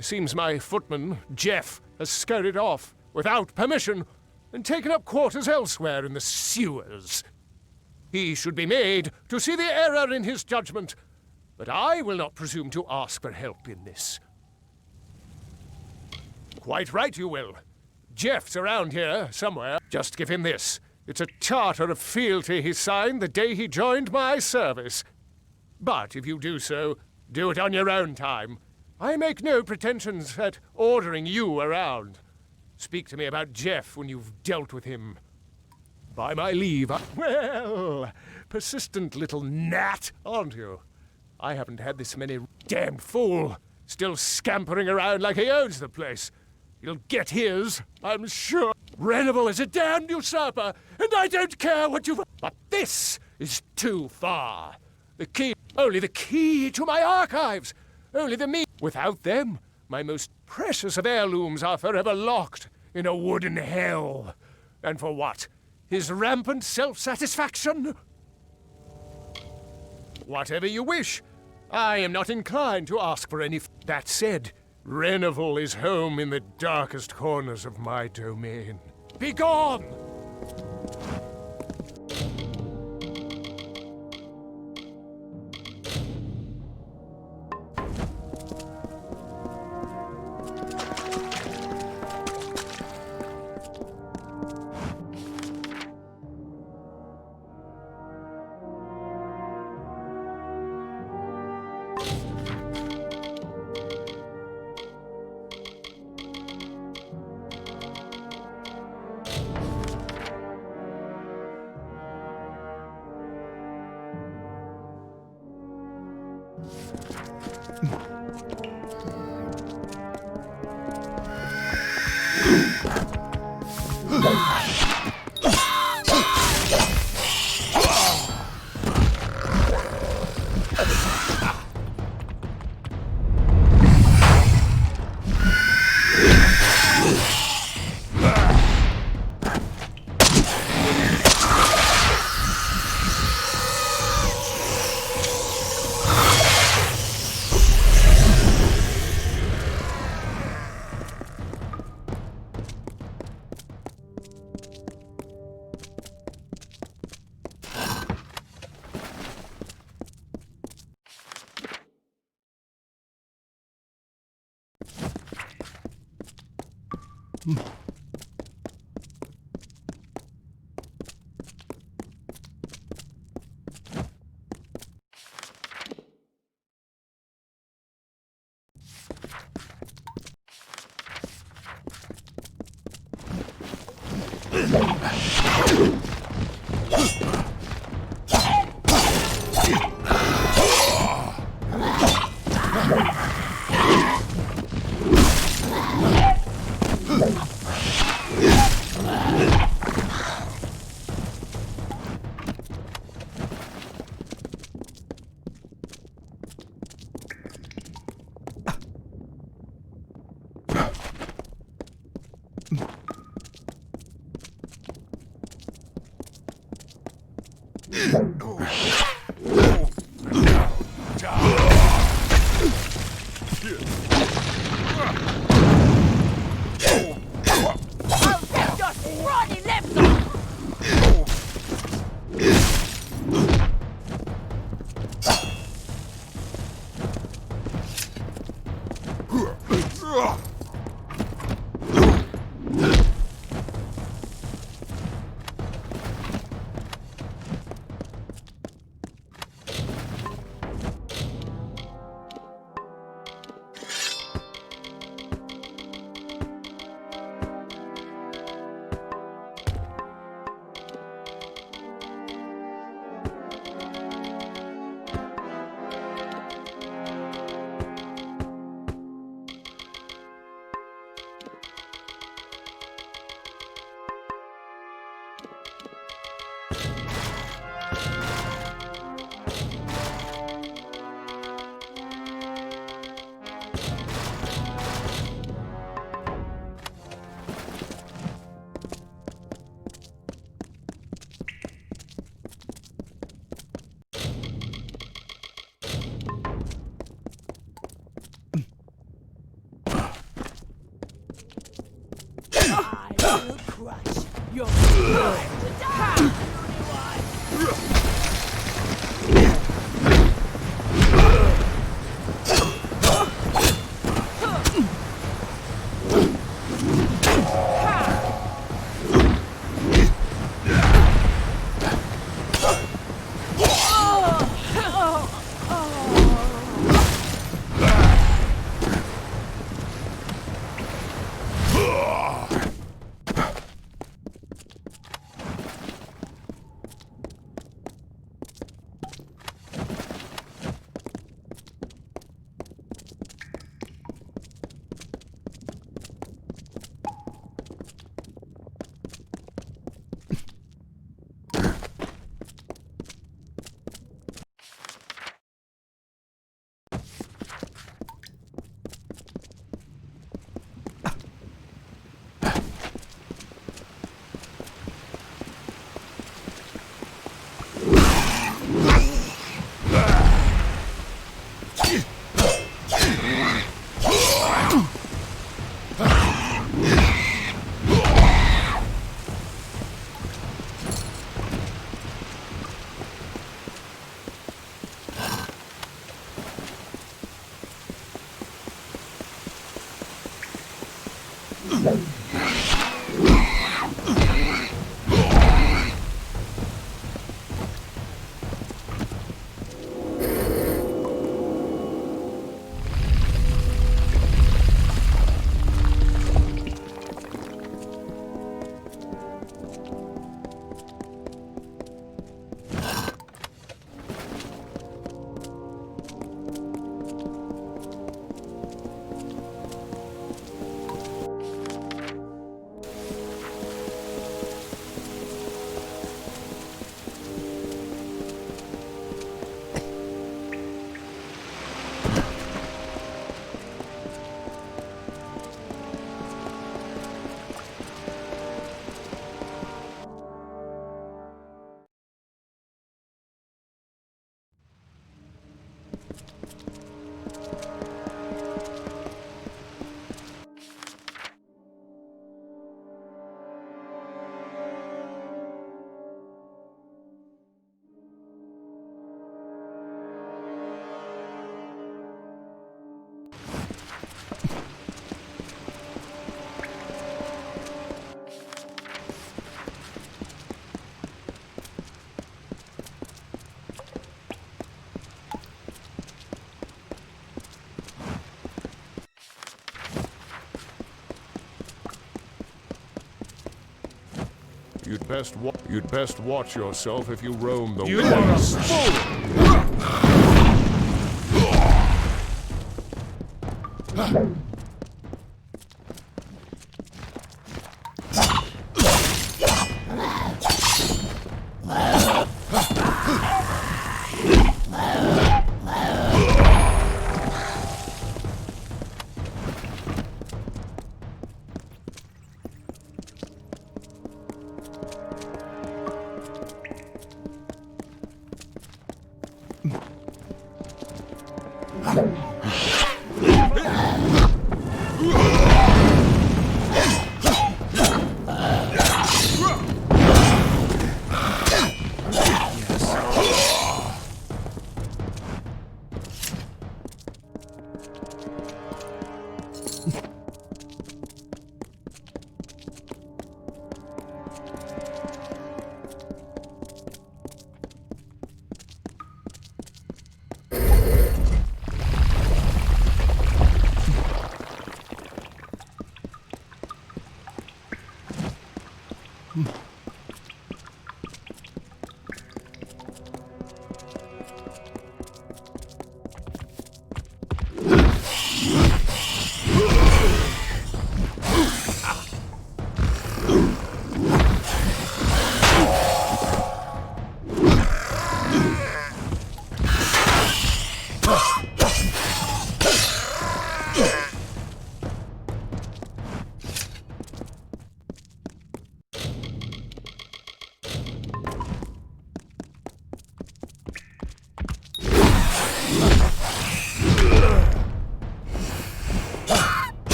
Seems my footman, Geoff, has scurried off without permission and taken up quarters elsewhere in the sewers. He should be made to see the error in his judgment, but I will not presume to ask for help in this. Quite right you will. Geoff's around here somewhere. Just give him this. It's a charter of fealty he signed the day he joined my service. But if you do so, do it on your own time. I make no pretensions at ordering you around. Speak to me about Geoff when you've dealt with him. By my leave, Well, persistent little gnat, aren't you? I haven't had this many damned fool, still scampering around like he owns the place. He'll get his, I'm sure. Renival is a damned usurper, and I don't care what you've... But this is too far. Only the key to my archives. Only the me. Without them, my most precious of heirlooms are forever locked in a wooden hell. And for what? His rampant self-satisfaction? Whatever you wish. I am not inclined to ask for any... That said, Renival is home in the darkest corners of my domain. Begone! You'd best watch yourself if you roam the You woods. are a fool!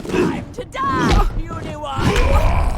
Time to die, puny one!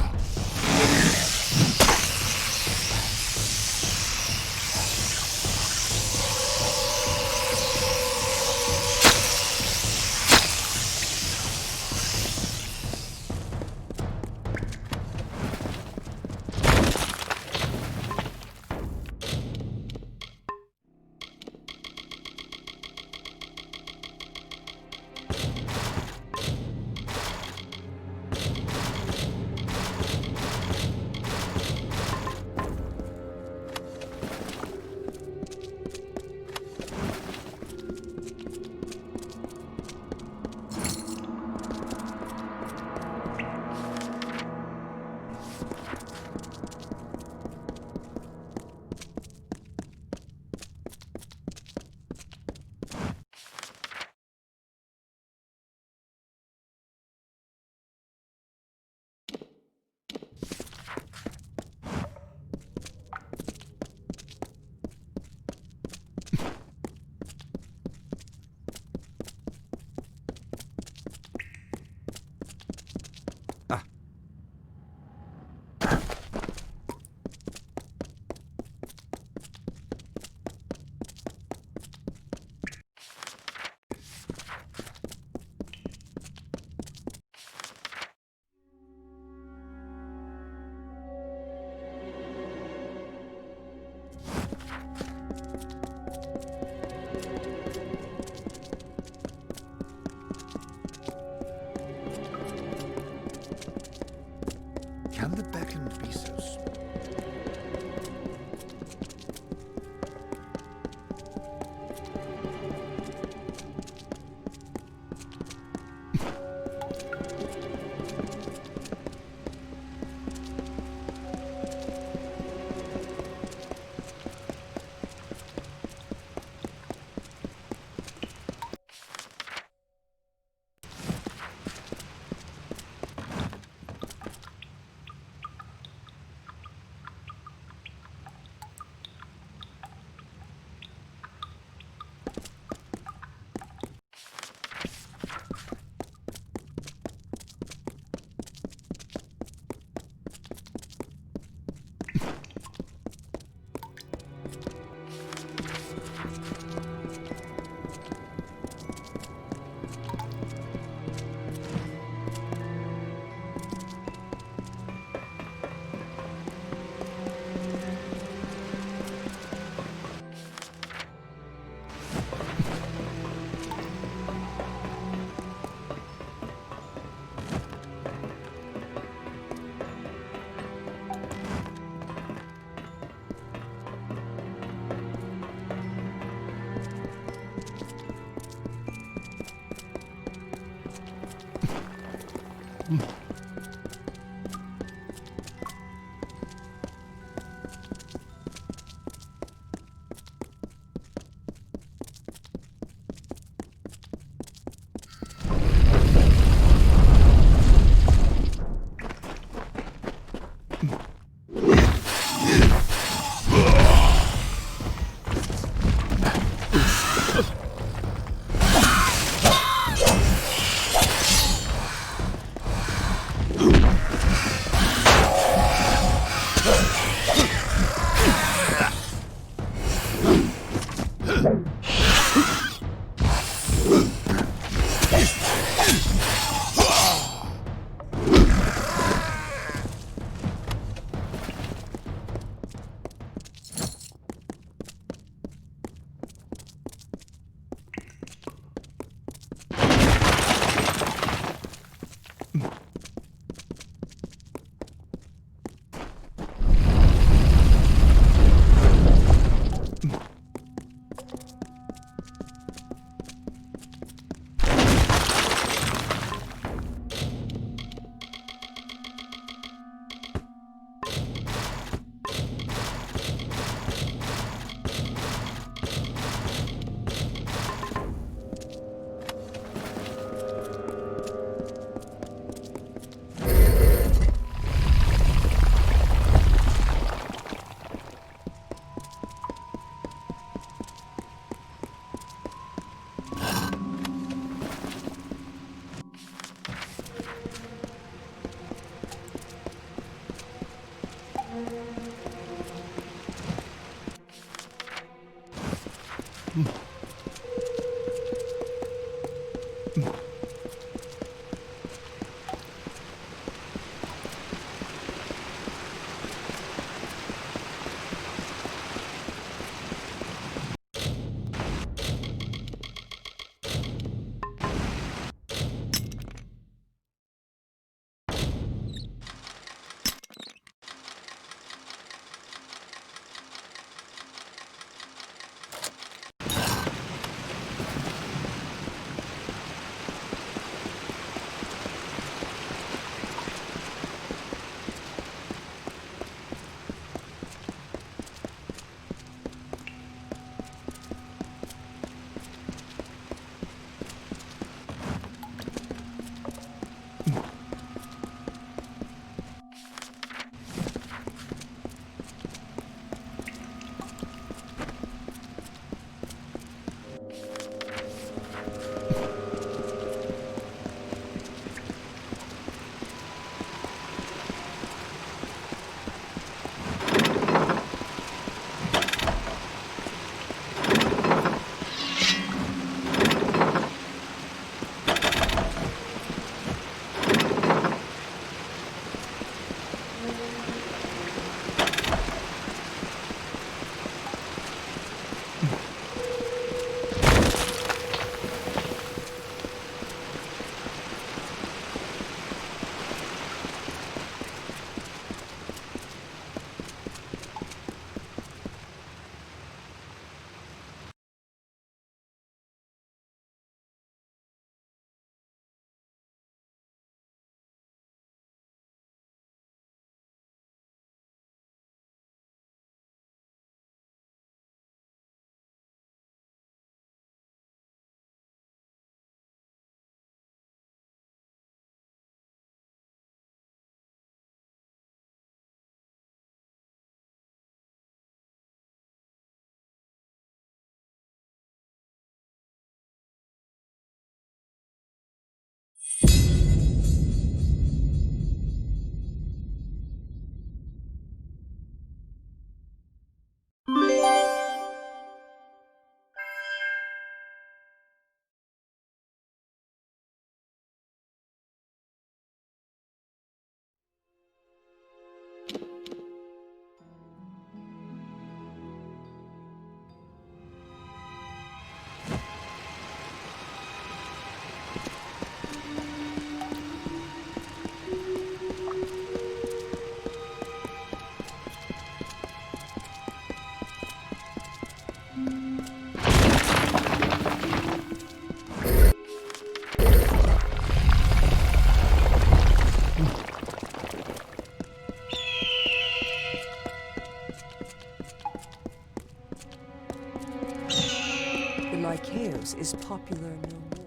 popular no more.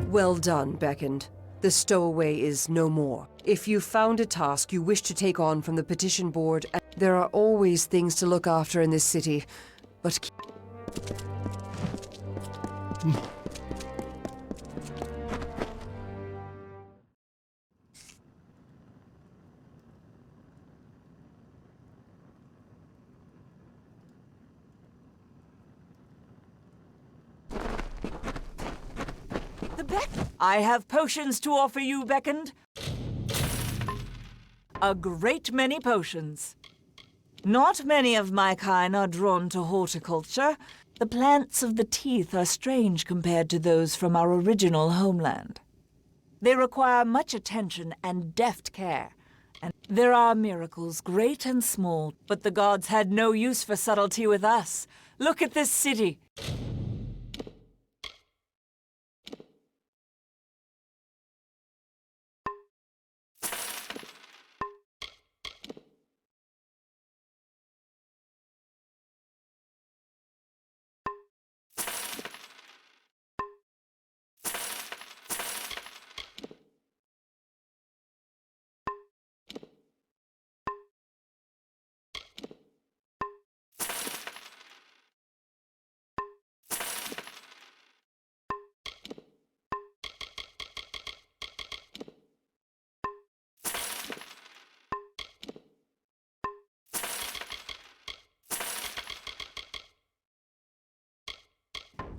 Well done, Beckoned. The stowaway is no more. If you found a task you wish to take on from the petition board, there are always things to look after in this city, but... I have potions to offer you, Beckoned. A great many potions. Not many of my kind are drawn to horticulture. The plants of the teeth are strange compared to those from our original homeland. They require much attention and deft care. And there are miracles, great and small, but the gods had no use for subtlety with us. Look at this city.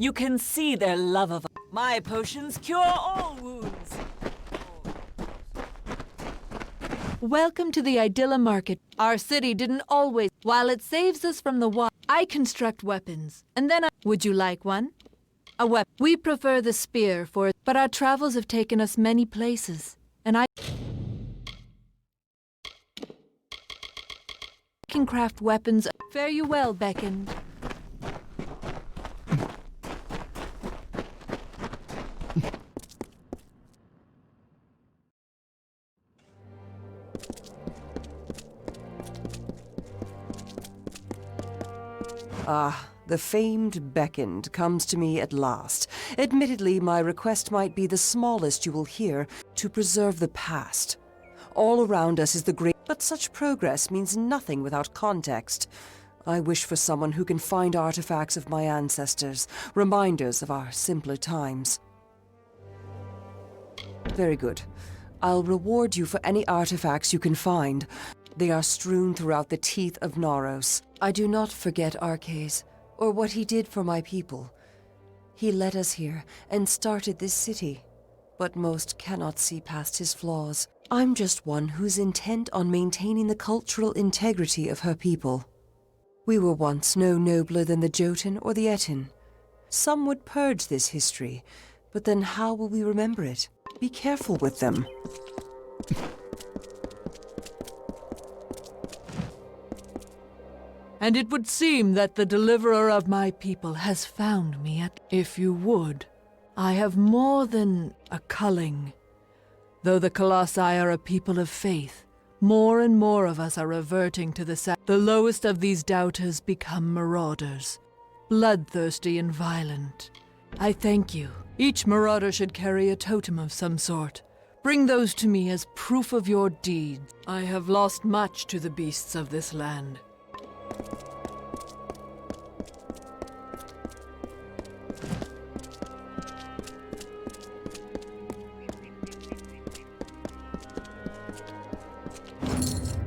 You can see their love of my potions cure all wounds. Welcome to the Idilla Market. Our city didn't always... While it saves us from the war, I construct weapons. And then Would you like one? A weapon. We prefer the spear for... But our travels have taken us many places. And I can craft weapons. Fare you well, Beckoned. Ah, the famed Beckoned comes to me at last. Admittedly, my request might be the smallest you will hear, to preserve the past. All around us is the great... But such progress means nothing without context. I wish for someone who can find artifacts of my ancestors, reminders of our simpler times. Very good. I'll reward you for any artifacts you can find. They are strewn throughout the teeth of Naros. I do not forget Arcades, or what he did for my people. He led us here and started this city, but most cannot see past his flaws. I'm just one who's intent on maintaining the cultural integrity of her people. We were once no nobler than the Jotun or the Etin. Some would purge this history, but then how will we remember it? Be careful with them. And it would seem that the deliverer of my people has found me at... If you would, I have more than a culling. Though the Colossi are a people of faith, more and more of us are reverting to the lowest of these doubters become marauders, bloodthirsty and violent. I thank you. Each marauder should carry a totem of some sort. Bring those to me as proof of your deeds. I have lost much to the beasts of this land.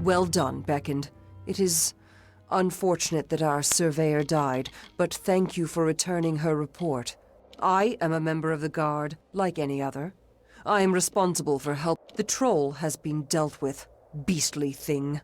Well done, Beckoned. It is unfortunate that our surveyor died, but thank you for returning her report. I am a member of the Guard, like any other. I am responsible for help. The troll has been dealt with, beastly thing.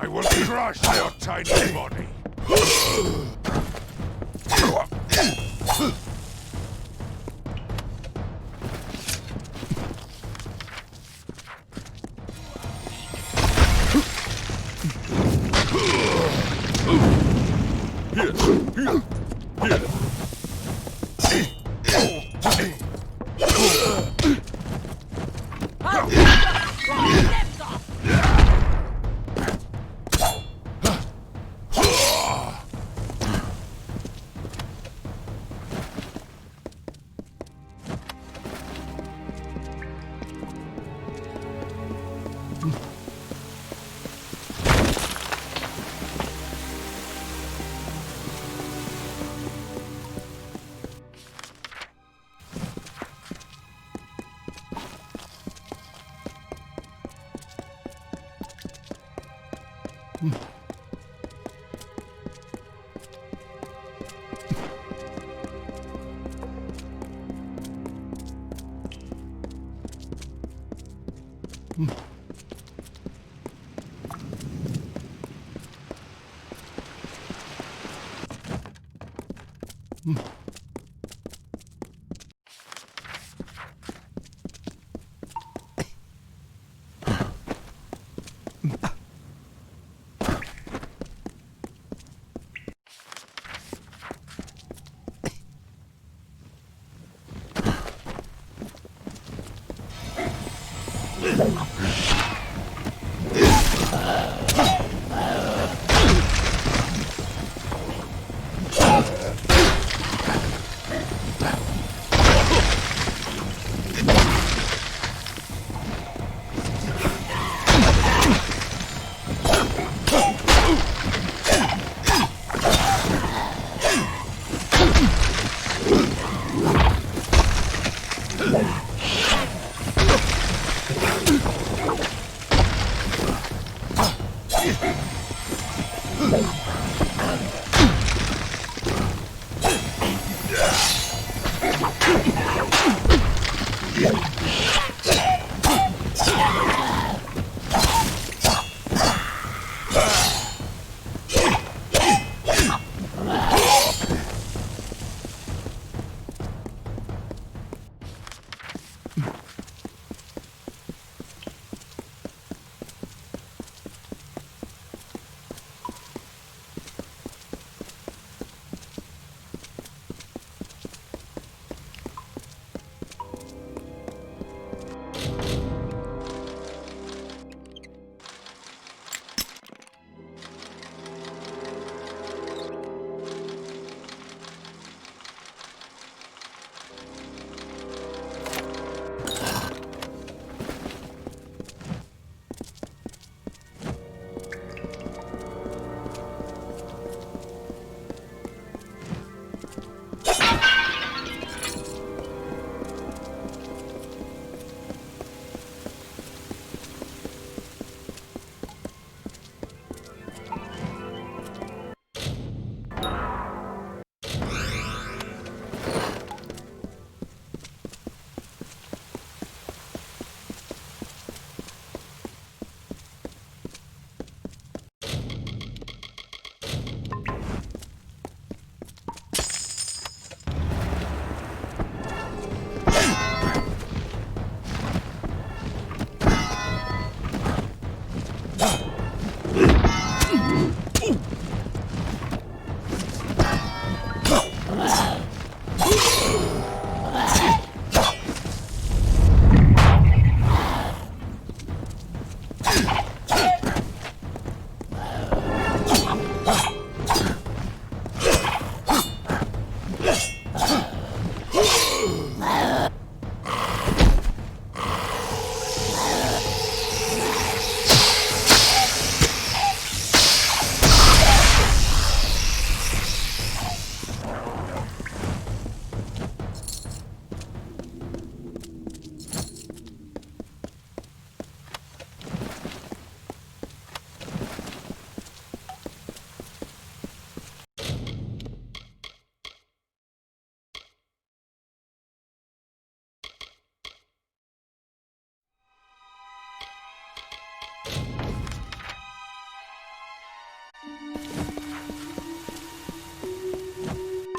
I will crush your tiny body.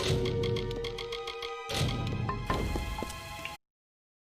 it.